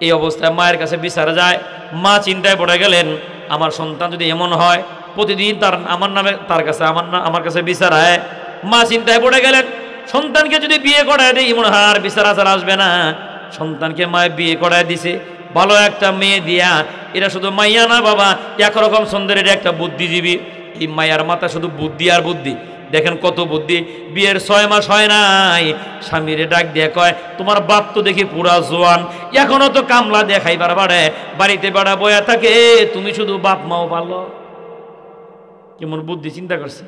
এই অবস্থায় মায়ের কাছে বিচার যায়। মা চিন্তায় পড়ে গেলেন, আমার সন্তান যদি এমন হয়, প্রতিদিন আমার নামে তার কাছে আমার কাছে বিচার হয়। মা চিন্তায় পড়ে গেলেন, সন্তানকে যদি বিয়ে করায় দেই, মনে হয় আর বিচার আচার আসবে না। সন্তানকে মায়ে বিয়ে করায় দিছে। ভালো একটা মেয়ে দিয়া, এটা শুধু মাইয়া না বাবা, একরকম সুন্দরের একটা বুদ্ধিজীবী। এই মায়ার মাথা শুধু বুদ্ধি আর বুদ্ধি। দেখেন কত বুদ্ধি, বিয়ের 6 মাস হয় নাই, স্বামীরে ডাক দিয়ে কয় তোমার বাপ তো দেখি পুরা জোয়ান, এখনো তো কামলা দিয়ে খাইবার বাড়ে, বাড়িতে বাড়া বয়া থাকে, তুমি শুধু বাপ মাও ভালো। কেমন বুদ্ধি চিন্তা করছে,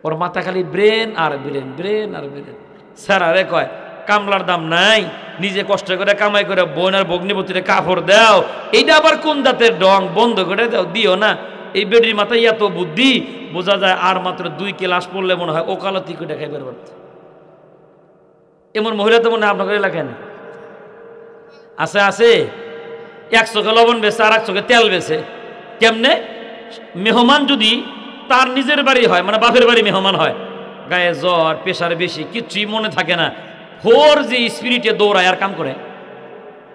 ওর মাথা খালি ব্রেন আর ব্রেন, ব্রেন আর ব্রেন। স্যারারে কয় কামলার দাম নাই, নিজে কষ্ট করে কামাই করে বোন আর ভগ্নিপতিরে কাপড় দাও, এইটা আবার কোন জাতের ডং, বন্ধ করে দাও, দিও না। এই বেডির মাথায় এত বুদ্ধি, বোঝা যায় আর মাত্র 2 ক্লাস পড়লে মনে হয় ওকালতি করে খাইবার পারত। এমন মহিলা তো মনে হয় আপনাদের এলাকায় না? আছে আছে, 1 চোখে লবণ বেছে আর 1 চোখে তেল বেছে। কেমনে? মেহমান যদি তার নিজের বাড়ি হয়, মানে বাপের বাড়ি মেহমান হয়, গায়ে জ্বর প্রেশার বেশি, কিচ্ছুই মনে থাকে না, ভোর যে স্পিরিটে দৌড়ায় আর কাম করে।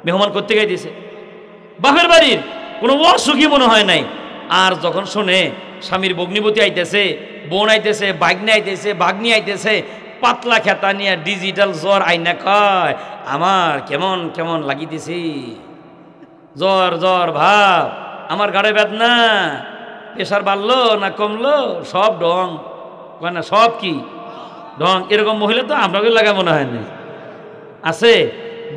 মেহমান করতে গাইতেছে বাপের বাড়ির, কোনো অসুখী মনে হয় নাই। আর যখন শোনে স্বামীর ভগ্নিপতি আইতেছে, বোন আইতেছে, ভাগ্নে আইতেছে, ভাগ্নি আইতেছে, পাতলা খেতা নিয়ে ডিজিটাল জ্বর আইনা কয় আমার কেমন কেমন লাগিতেছে, জ্বর জ্বর ভাব, আমার গাড়ে বেদনা, প্রেশার বাড়লো না কমলো, সব ঢং। কয় না সব কি ঢং। এরকম মহিলা তো আপনাকে লাগা মনে হয় না? আছে।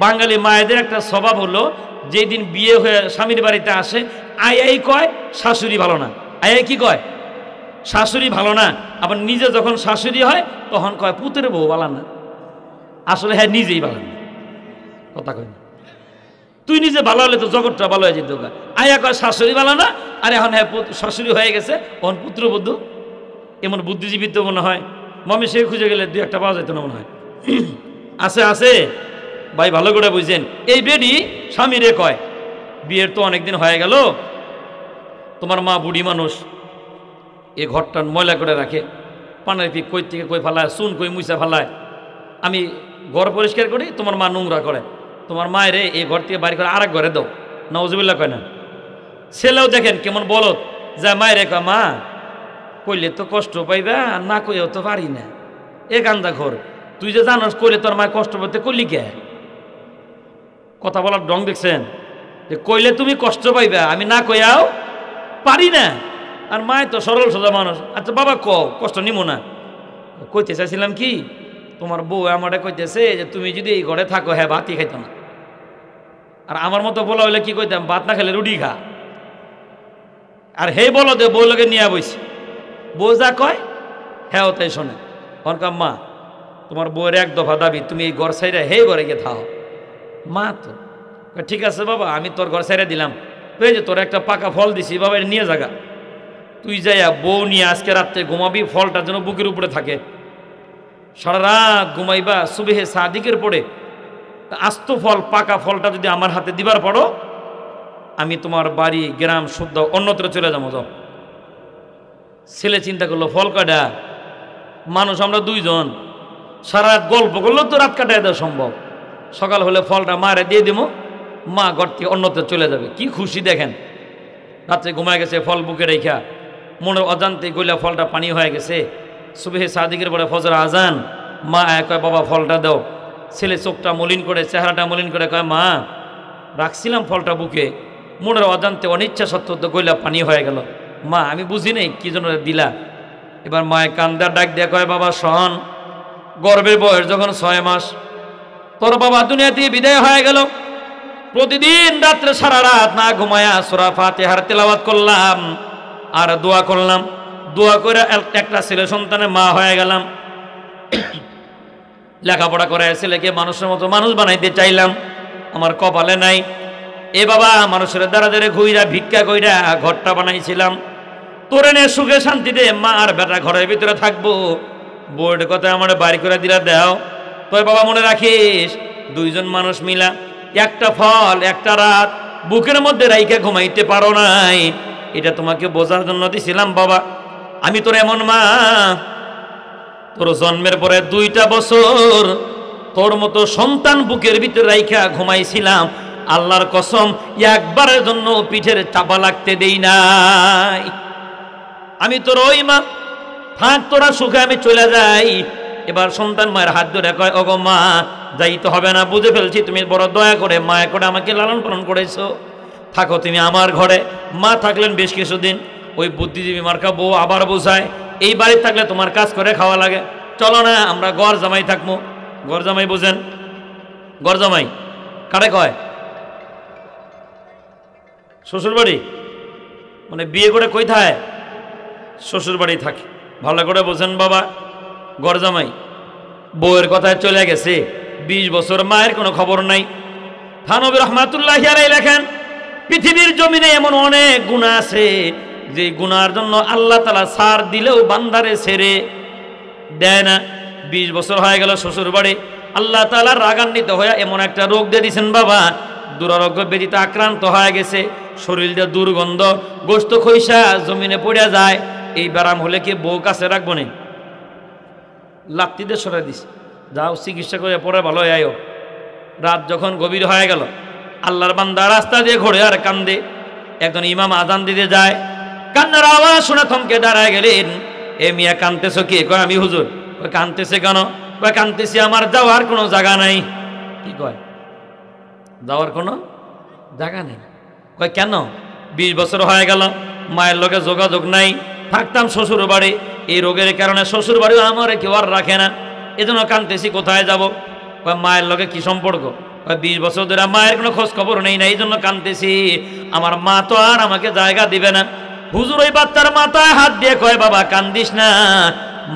বাঙালি মায়েদের একটা স্বভাব হলো, যেই দিন বিয়ে হয়ে স্বামীর বাড়িতে আসে, আই কয় শাশুড়ি ভালো না। আই কি কয়? শাশুড়ি ভালো না। আবার নিজে যখন শাশুড়ি হয় তখন কয় পুতের বউ ভালো না। আসলে হ্যাঁ নিজেই ভালো না, কথা কয় না। তুই নিজে ভালো হলে তো জগৎটা ভালো হয়ে যেত। আয়া কয় শাশুড়ি ভালো না, আর এখন হ্যাঁ শাশুড়ি হয়ে গেছে, এখন পুত্রবধূ। এমন বুদ্ধিজীবী তো মনে হয় মমি সে খুঁজে গেলে 2-1টা পাওয়া যেত না মনে হয়। আছে আছে ভাই, ভালো করে বুঝছেন। এই বেডি স্বামীরে কয় বিয়ের তো অনেকদিন হয়ে গেল, তোমার মা বুড়ি মানুষ, এ ঘরটা ময়লা করে রাখে, পানের পিক কই থেকে কই ফেলায়, চুন কই মুইসা ফেলায়, আমি ঘর পরিষ্কার করি, তোমার মা নোংরা করে, তোমার মায়ের এই ঘর থেকে বাড়ি করে আরেক ঘরে দাও। নাউজুবিল্লাহ কয় না? ছেলেও দেখেন কেমন বলত, যা মায়ের কয় মা কইলে তো কষ্ট পাইবা, আর না কইও তো পারি না। এ গান্দা ঘর, তুই যে জানোস কইলে তোর মায়ের কষ্ট পাইতে কইলি কে? কথা বলার ঢং দেখছেন, যে কইলে তুমি কষ্ট পাইবা, আমি না কইয়াও পারি না। আর মায় তো সরল সোজা মানুষ, আচ্ছা বাবা কষ্ট নিমো না। কইতে চাইছিলাম কি, তোমার বউ আমারে কইতেছে যে তুমি যদি এই ঘরে থাকো, হ্যাঁ ভাতই খাইতো না। আর আমার মতো বলা হইলে কি কইতাম, ভাত না খেলে রুটি খা। আর হে বলো দে বউ লোকে নিয়ে বইছি, বউ যা কয় হ্যাঁ তাই শোনে। অনকাম মা তোমার বউয়ের 1 দফা দাবি, তুমি এই ঘর সাইডে হে ঘরে গিয়ে থাও। মা তো ঠিক আছে বাবা, আমি তোর ঘর সাইডে দিলাম, তুই যে তোর একটা পাকা ফল দিছি বাবা, এটা নিয়ে জাগা, তুই যাইয়া বউ নিয়ে আজকে রাত্রে ঘুমাবি, ফলটা যেন বুকের উপরে থাকে, সারা রাত ঘুমাইবা, সুবেহে সাদিকের পরে আস্ত ফল পাকা ফলটা যদি আমার হাতে দিবার পড়ো, আমি তোমার বাড়ি গ্রাম শুদ্ধ অন্যত্র চলে যাবো। যাও। ছেলে চিন্তা করলো ফল কাটা, মানুষ আমরা 2 জন, সারা রাত গল্প করলেও তো রাত কাটায় দেওয়া সম্ভব, সকাল হলে ফলটা মারে দিয়ে দিব, মা ঘর থেকে অন্যত্র চলে যাবে। কি খুশি দেখেন, রাত্রে ঘুমায় গেছে ফল বুকে রেখা, মনের অজান্তে গইলা ফলটা পানি হয়ে গেছে, সুবেহে সাদিকের পরে ফজর আজান, মা কয় বাবা ফলটা দাও। ছেলে চোখটা মলিন করে, চেহারাটা মলিন করে কয় মা রাখছিলাম ফলটা বুকে, মনের অজান্তে অনিচ্ছা সত্ত্বেও তো গইলা পানি হয়ে গেল, মা আমি বুঝি নাই কি জন্য দিলা। এবার মায়ের কান্দার ডাক দিয়ে কয় বাবা শোন, গর্ভের বয়স যখন 6 মাস, তোর বাবা দুনিয়া থেকে বিদায় হয়ে গেল, প্রতিদিন রাত্রে সারা রাত না ঘুমায়া সূরা ফাতিহার তেলাওয়াত করলাম আর দোয়া করলাম, দোয়া করে একটা ছেলে সন্তানের মা হয়ে গেলাম, লেখাপড়া করে ছেলেকে মানুষের মতো মানুষ বানাইতে চাইলাম, আমার কপালে নাই। এ বাবা মানুষের দ্বারা দ্বারে ঘুইরা ভিক্ষা কইরা ঘরটা বানাইছিলাম, তোরে নে সুখে শান্তিতে মা আর বেটা ঘরের ভিতরে থাকবো, বোর্ড কথা আমার বাড়ি করে দিলা দাও। তোর বাবা মনে রাখিস, 2 জন মানুষ মিলা একটা ফল একটা রাত বুকের মধ্যে রাইখা ঘুমাইতে পারো নাই, এটা তোমাকে বোঝার জন্য দিছিলাম বাবা। আমি তোর এমন মা, তোর জন্মের পরে 2টা বছর তোর মতো সন্তান বুকের ভিতরে রাইখা ঘুমাইছিলাম, আল্লাহর কসম একবারের জন্য পিঠের চাপা লাগতে দেই নাই। আমি তোর ওই মা, থাক তোরা সুখে আমি চলে যাই। এবার সন্তান মায়ের হাত ধরে কয় ওগো মা যাইতে হবে না, বুঝে ফেলছি তুমি বড় দয়া করে মায়া করে আমাকে লালন পালন করেছো, থাকো তুমি আমার ঘরে। মা থাকলেন বেশ কিছুদিন, ওই বুদ্ধিজীবী মার্কা বউ আবার বোঝায় এই বাড়ি থাকলে তোমার কাজ করে খাওয়া লাগে, চলো না আমরা গড় জামাই থাকবো। গড় জামাই বোঝেন? গড় জামাই কারে কয়? শ্বশুর বাড়ি, মানে বিয়ে করে কই থাকে? শ্বশুর বাড়ি থাকে। ভালো করে বোঝেন বাবা, গড় জামাই বউয়ের কথায় চলে গেছে 20 বছর, মায়ের কোনো খবর নাই। থানবী রহমাতুল্লাহি আলাইহি লেখেন, পৃথিবীর জমিনে এমন অনেক গুনাহ আছে যে গুনার জন্য আল্লাহ তাআলা ছাড় দিলেও বান্দারে ছেড়ে দেয় না। 20 বছর হয়ে গেল শ্বশুর বাড়ি, আল্লাহ তাআলা রাগান্বিত হয়ে এমন একটা রোগ দিয়ে দিয়েছেন বাবা, দুরারোগ্য ব্যাধিতে আক্রান্ত হয়ে গেছে, শরীরটা দুর্গন্ধ, গোশত খইসা জমিনে পড়ে যায়। এই ব্যারাম হলে কি বউ কাছে রাখবো না? লাত্তিতে সরাই দিস, যাও চিকিৎসা করে পরে ভালো হয়ে আয়ো। রাত যখন গভীর হয়ে গেল, আল্লাহর বান্দা রাস্তা দিয়ে ঘোরে আর কান্দে। একজন ইমাম আজান দিতে যায়, কান্নার আওয়াজ শুনে থমকে দাঁড়ায় গেলেন। এ মিয়া কানতেছ কি? কয় আমি হুজুর। কয় কানতেছে কেন? কয় কানতেছি আমার যাওয়ার কোনো জায়গা নাই। কি কয়? যাওয়ার কোনো জায়গা নেই। কয় কেন? 20 বছর হয়ে গেল, মায়ের লগে যোগাযোগ নাই, থাকতাম শ্বশুর বাড়ি, এই রোগের কারণে শ্বশুর বাড়িও আমার কেউ আর রাখে না, এজন্য কানতেছি, কোথায় যাব? কয় মায়ের লগে কি সম্পর্ক? কয় 20 বছর ধরে মায়ের কোনো খোঁজ খবর নেই না, এই জন্য কানতেছি, আমার মা তো আর আমাকে জায়গা দিবে না। হুজুর ওই বাচ্চার মাথায় হাত দিয়ে কয় বাবা কান্দিস না,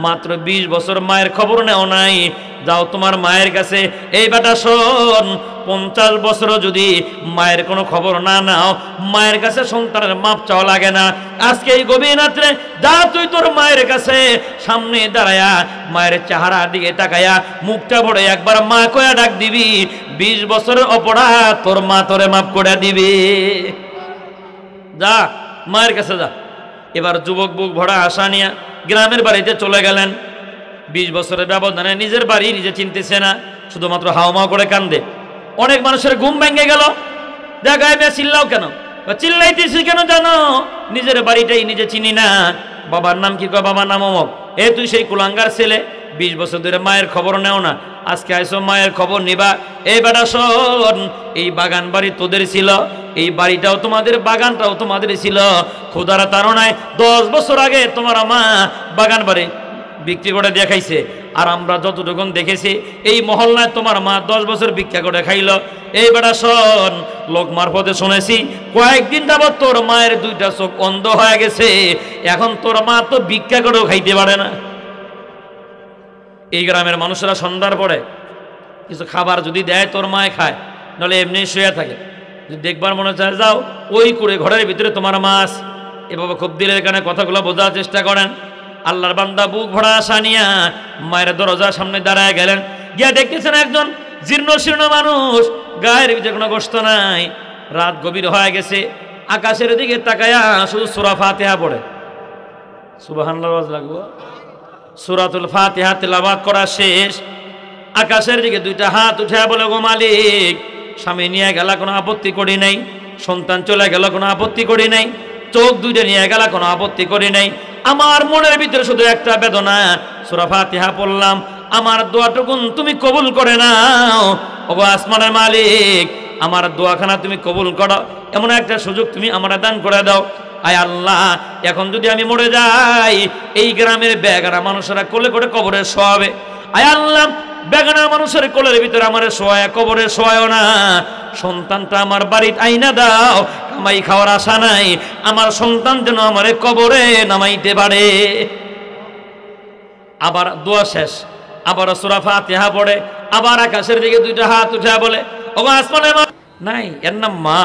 মাত্র 20 বছর মায়ের খবর নেও নাই, যাও তোমার মায়ের কাছে। এই বেটা শোন, 50 বছরও যদি মায়ের কোনো খবর না নাও, মায়ের কাছে সন্তানের মাপ চাওয়া লাগে না। আজকে এই গভীর রাত্রে যা তুই তোর মায়ের কাছে সামনে দাঁড়ায়া মায়ের চেহারা দিকে তাকায়া মুখটা ভরে একবার মা কয়া ডাক দিবি, 20 বছরের অপরাধ তোর মা তোরে মাপ করে দিবি। যা মায়ের কাছে যা। এবার যুবক বুক ভরা আশা নিয়ে গ্রামের বাড়িতে চলে গেলেন। 20 বছরের ব্যবধানে নিজের বাড়ি নিজে চিনতেছে না, শুধুমাত্র হাওমাও করে কান্দে। অনেক মানুষের ঘুম ভেঙে গেল, জায়গায় বে চিল্লাও কেন? চিল্লাইতেছি কেন জানো? নিজের বাড়িটাই নিজে চিনি না। বাবার নাম কি? কয় বাবার নাম অমক। এ তুই সেই কুলাঙ্গার ছেলে, 20 বছর ধরে মায়ের খবর নেও না, আজকে আইসো মায়ের খবর নিবা। এই বেটা শোন, এই বাগান বাড়ি তোদের ছিল, এই বাড়িটাও তোমাদের, বাগানটাও তোমাদের ছিল। খোদার তাড়নায় 10 বছর আগে তোমার মা বাগান বাড়ি বিক্রি করে দেখাইছে, আর আমরা যতটুকু দেখেছি এই মহল্লায় তোমার মা 10 বছর ভিক্ষা করে খাইল। এই বেটা শোন, লোক মারফতে শুনেছি কয়েকদিন যাবত তোর মায়ের 2টা চোখ অন্ধ হয়ে গেছে, এখন তোর মা তো ভিক্ষা করেও খাইতে পারে না। এই গ্রামের মানুষেরা সন্ধ্যার পরে কিছু খাবার যদি দেয় তোর মায় খায়, নাহলে এমনি শুয়ে থাকে। যদি দেখবার মনে চায় যাও, ওই করে ঘরের ভিতরে তোমার মা আছে। এভাবে খুব দিলের কানে কথাগুলো বোঝার চেষ্টা করেন। আল্লাহর বান্দা বুক ভরা আশা নিয়া মায়ের দরজার সামনে দাঁড়ায় গেলেন। গিয়া দেখতেছেন একজন জীর্ণ শীর্ণ মানুষ, গায়ের ভিতরে কোনো গোশত নাই, রাত গভীর হয়ে গেছে। আকাশের দিকে তাকায়া শুধু সূরা ফাতিহা পড়ে। সুবহানাল্লাহ লাগবো। সূরাতুল ফাতিহা তেলাওয়াত করা শেষ, আকাশের দিকে 2টা হাত উঠে বলে, গো মালিক, স্বামী নিয়ে গেলা কোনো আপত্তি করি নাই, সন্তান চলে গেল কোনো আপত্তি করি নাই, চোখ 2টা নিয়ে গেলা কোনো আপত্তি করি নাই, আমার মনের ভিতরে শুধু একটা বেদনা, সূরা ফাতিহা পড়লাম, আমার দোয়াটুকুন তুমি কবুল করে নাও। ওগো আসমানের মালিক, আমার দোয়াখানা তুমি কবুল করো, এমন একটা সুযোগ তুমি আমার দান করে দাও। আয় আল্লাহ, এখন যদি আমি মরে যাই, এই গ্রামের বেগানা মানুষেরা কোলে করে কবরে শোয়াবে। আয় আল্লাহ, বেগানা মানুষের কোলের ভিতরে আমার শোয়া, কবরে শোয়াও না। সন্তানটা আমার বাড়িতে আইনা দাও, কামাই খাওয়ার আশা নাই, আমার সন্তান যেন আমার কবরে নামাইতে পারে। আবার দোয়া শেষ, আবার সূরা ফাতিহা পড়ে, আবার আকাশের দিকে 2টা হাত উঠে বলে, ওগো আসমানের মা। নাই, এর নাম মা।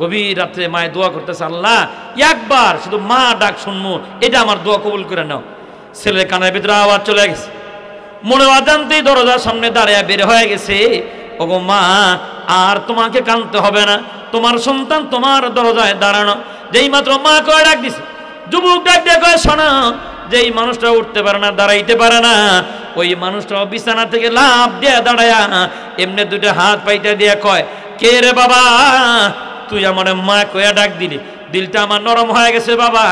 গভীর রাত্রে মায়ে দোয়া করতেছে, আল্লাহ একবার শুধু মা ডাক শুনবো, এটা আমার দোয়া কবুল করে নাও। ছেলের কানের ভিতরে আওয়াজ চলে গেছে, মনে অজান্তেই দরজার সামনে দাঁড়িয়ে বের হয়ে গেছে। ওগো মা, আর তোমাকে কাঁদতে হবে না, তোমার সন্তান তোমার দরজায় দাঁড়ানো। যেই মাত্র মা কয়ে ডাক দিছে, যুবক ডাক দিয়ে কয়ে, শোনো, যেই মানুষটা উঠতে পারে না, দাঁড়াইতে পারে না, ওই মানুষটা বিছানা থেকে লাফ দিয়ে দাঁড়ায়া এমনি 2টা হাত পাইতে দিয়ে কয়, কে রে বাবা, তুই আমার মা কয়া ডাক দিলি, দিলটা আমার নরম হয়ে গেছে বাবা,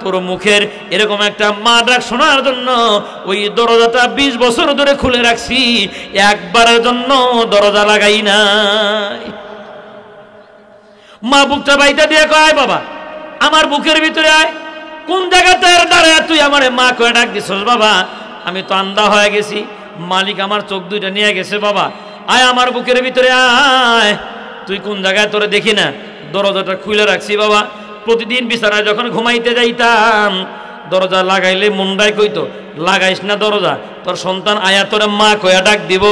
তোর মুখের এরকম একটা মা ডাক শোনার জন্য ওই দরজাটা 20 বছর ধরে খুলে রাখছি, একবারের জন্য দরজা লাগাই নাই। মা বুকটা বাইটা দিয়ে কয়, বাবা আমার বুকের ভিতরে আয়। কোন জায়গাতে দাঁড়ায় তুই আমারে মা কয়ে ডাক দিছস? বাবা আমি তো আন্ধা হয়ে গেছি, মালিক আমার চোখ দুইটা নিয়ে গেছে, বাবা আয় আমার বুকের ভিতরে আয়। তুই কোন জায়গায় তোরে দেখি না? দরজাটা খুলে রাখছি বাবা। প্রতিদিন বিছানায় যখন ঘুমাইতে যাইতাম দরজা লাগাইলে মুন্ডায় কইতো, লাগাইস না দরজা, তোর সন্তান আয়া তোরে মা কয়া ডাক দিব।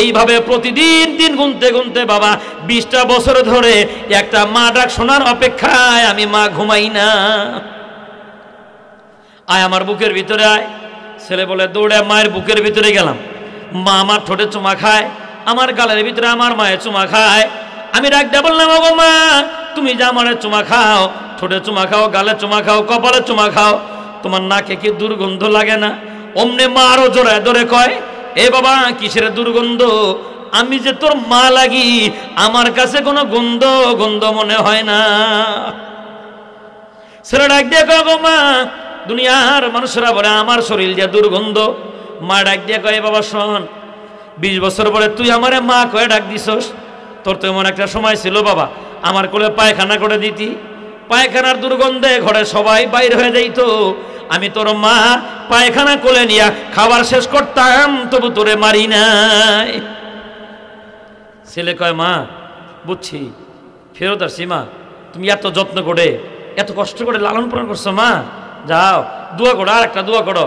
এইভাবে প্রতিদিন দিন গুনতে গুনতে বাবা 20টা বছর ধরে একটা মা ডাক শোনার অপেক্ষায় আমি মা ঘুমাই না। আয় আমার বুকের ভিতরে আয়। ছেলে বলে দৌড়ে মায়ের বুকের ভিতরে গেলাম। মা আমার ঠোঁটে চুমা খায়, আমার গালের ভিতরে আমার মায়ের চুমা খায়। আমি ডাক দিয়ে বললাম, ওগো মা তুমি যে আমার চুমা খাও, ঠোঁটে চুমা খাও, গালে চুমা খাও, কপালে চুমা খাও, তোমার নাকে কি দুর্গন্ধ লাগে না? অমনে মা আরো জোরে ধরে কয়, এ বাবা কিসের দুর্গন্ধ? আমি যে তোর মা লাগি, আমার কাছে কোনো গন্ধ গন্ধ মনে হয় না। ছেলে ডাক দিয়ে কয়, গো মা দুনিয়ার মানুষরা বলে আমার শরীর যে দুর্গন্ধ। মা ডাক দিয়ে কয়, বাবা শোন, 20 বছর পরে তুই আমারে মা কয়ে ডাক দিছস। তোর তো এমন একটা সময় ছিল বাবা আমার কোলে পায়খানা করে দিতি, পায়খানার দুর্গন্ধে ঘরে সবাই বাইর হয়ে যাইত, আমি তোর মা পায়খানা কোলে নিয়ে খাবার শেষ করতাম, তবু তোরে মারি নাই। ছেলে কয়, মা বুঝছি, ফেরত আসছি মা, তুমি এত যত্ন করে এত কষ্ট করে লালন পালন করছো, মা যাও দোয়া করো, আর একটা দোয়া করো।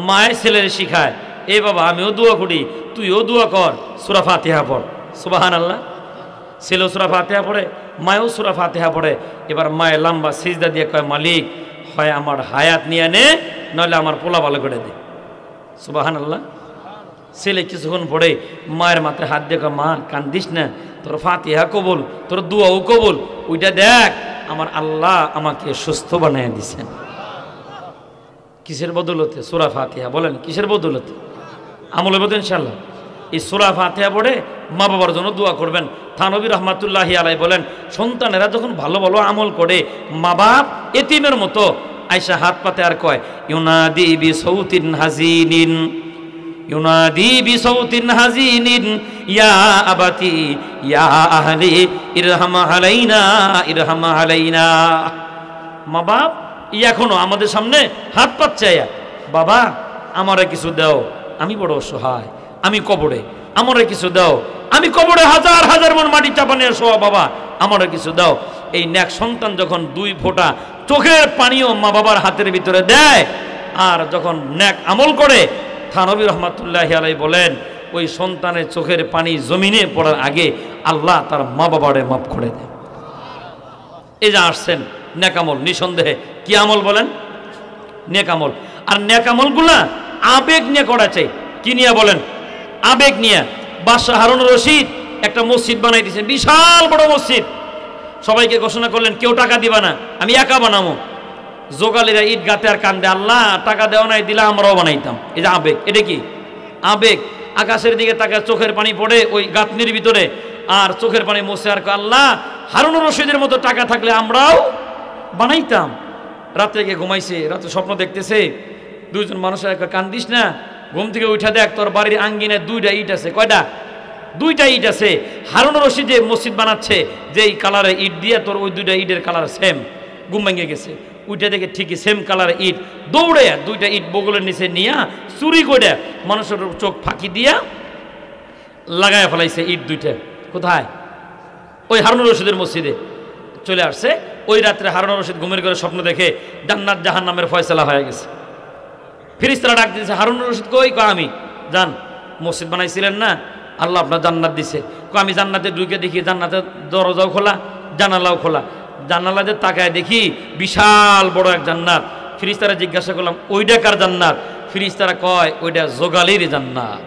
মায়ের ছেলের শিখায়, এ বাবা আমিও দোয়া করি, তুইও দোয়া কর, সূরা ফাতিহা পড়। সুবহানাল্লাহ। ছেলেও সূরা ফাতিহা পড়ে, মায়েও সূরা ফাতিহা পড়ে। এবার মায়ের লম্বা সিজদা দিয়ে কয়, মালিক হয় আমার হায়াত নিয়ে নে, নইলে আমার পোলা ভালো করে দে। সুবহানাল্লাহ। ছেলে কিছুক্ষণ পড়ে মায়ের মাথায় হাত দিয়ে কয়, মা কান্দিস না, তোর ফাতিহা কবুল, তোর দোয়াও কবুল, ওইটা দেখ আমার আল্লাহ আমাকে সুস্থ বানিয়ে দিছেন। কিসের বদৌলতে? সূরা ফাতিহা। বলেন কিসের বদৌলতে? আমলে বলতে ইনশাআল্লাহ। এই সূরা ফাতিহা পড়ে মা বাবার জন্য দোয়া করবেন। থানবী রহমাতুল্লাহি আলাইহি বলেন, সন্তানেরা যখন ভালো ভালো আমল করে মা বাপ এতিমের মতো আয়সা হাত পাতে আর কয়, ইউনাদি বিসাউতিন হাজিনিন, ইউনাদি বিসাউতিন হাজিনিন ইয়া আবাতি ইয়া আহলি ইরহাম আলাইনা ইরহাম আলাইনা। মা বাপ এখনো আমাদের সামনে হাত পাচ্ছে, বাবা আমারে কিছু দাও, আমি বড় অসহায়, আমি কবরে, আমারে কিছু দাও, আমি কবরে হাজার হাজার মন মাটি চাপা নিয়ে শোয়া, বাবা আমারে কিছু দাও। এই নেক সন্তান যখন 2 ফোঁটা চোখের পানিও মা বাবার হাতের ভিতরে দেয় আর যখন নেক আমল করে, থানবী রহমাতুল্লাহি আলাইহি বলেন, ওই সন্তানের চোখের পানি জমিনে পড়ার আগে আল্লাহ তার মা বাবারে মাফ করে দেয়। এই যে আসছেন নেক আমল, নিঃসন্দেহে কি আমল বলেন? নেক আমল। আর নেক আমলগুলা আবেগ নিয়ে করা চাই। কি নিয়ে বলেন? আবেগ নিয়ে। বাদশাহ হারুন রশিদ একটা মসজিদ বানাই দিয়েছেন, বিশাল বড় মসজিদ। সবাইকে ঘোষণা করলেন, কেউ টাকা দিবা না, আমি একা বানাবো। জোগালিরা ইট গাতে আর কান্দে, আল্লাহ টাকা দেওয়া নাই, দিলা আমরাও বানাইতাম। এই যে আবেগ, এটা কি আবেগ? আকাশের দিকে তাকায় চোখের পানি পড়ে ওই গাঁথনির ভিতরে, আর চোখের পানি মুছে আর আল্লাহ হারুন রশিদের মতো টাকা থাকলে আমরাও বানাইতাম। রাত্রে গিয়ে ঘুমাইছে, রাত্রে স্বপ্ন দেখতেছে, 2 জন মানুষ কান্দিস না, ঘুম থেকে উঠা দেখ তোর বাড়ির আঙ্গিনায় 2টা ইট আছে। কয়টা? 2টা ইট আছে। হারুন রশিদ যে মসজিদ বানাচ্ছে, যেই কালারের ইট দিয়ে তোর ওই 2টা ইটের কালার সেম। ঘুম ভেঙে গেছে, উঠে দেখে ঠিকই সেম কালারের ইট, দৌড়ে 2টা ইট বগলের নিচে নিয়ে চুরি করে মানুষের চোখ ফাঁকি দিয়া লাগায় ফেলাইছে ইট 2টা। কোথায়? ওই হারুন রশিদের মসজিদে চলে আসছে। ওই রাত্রে হারুন রশিদ ঘুমের ঘরে স্বপ্ন দেখে জান্নাত জাহান্নামের ফয়সালা হয়ে গেছে। ফেরেশতারা ডাক দিয়েছে, হারুন রশিদ কই? আমি যান, মসজিদ বানাইছিলেন না, আল্লাহ আপনার জান্নাত দিছে। আমি জান্নাতে ঢুকে দেখি জান্নাতের দরজাও খোলা, জানালাও খোলা। জানালাতে তাকায় দেখি বিশাল বড় এক জান্নাত। ফেরেশতারা জিজ্ঞাসা করলাম, ওইটা কার জান্নাত? ফেরেশতারা কয়, ওইটা জোগালির জান্নাত।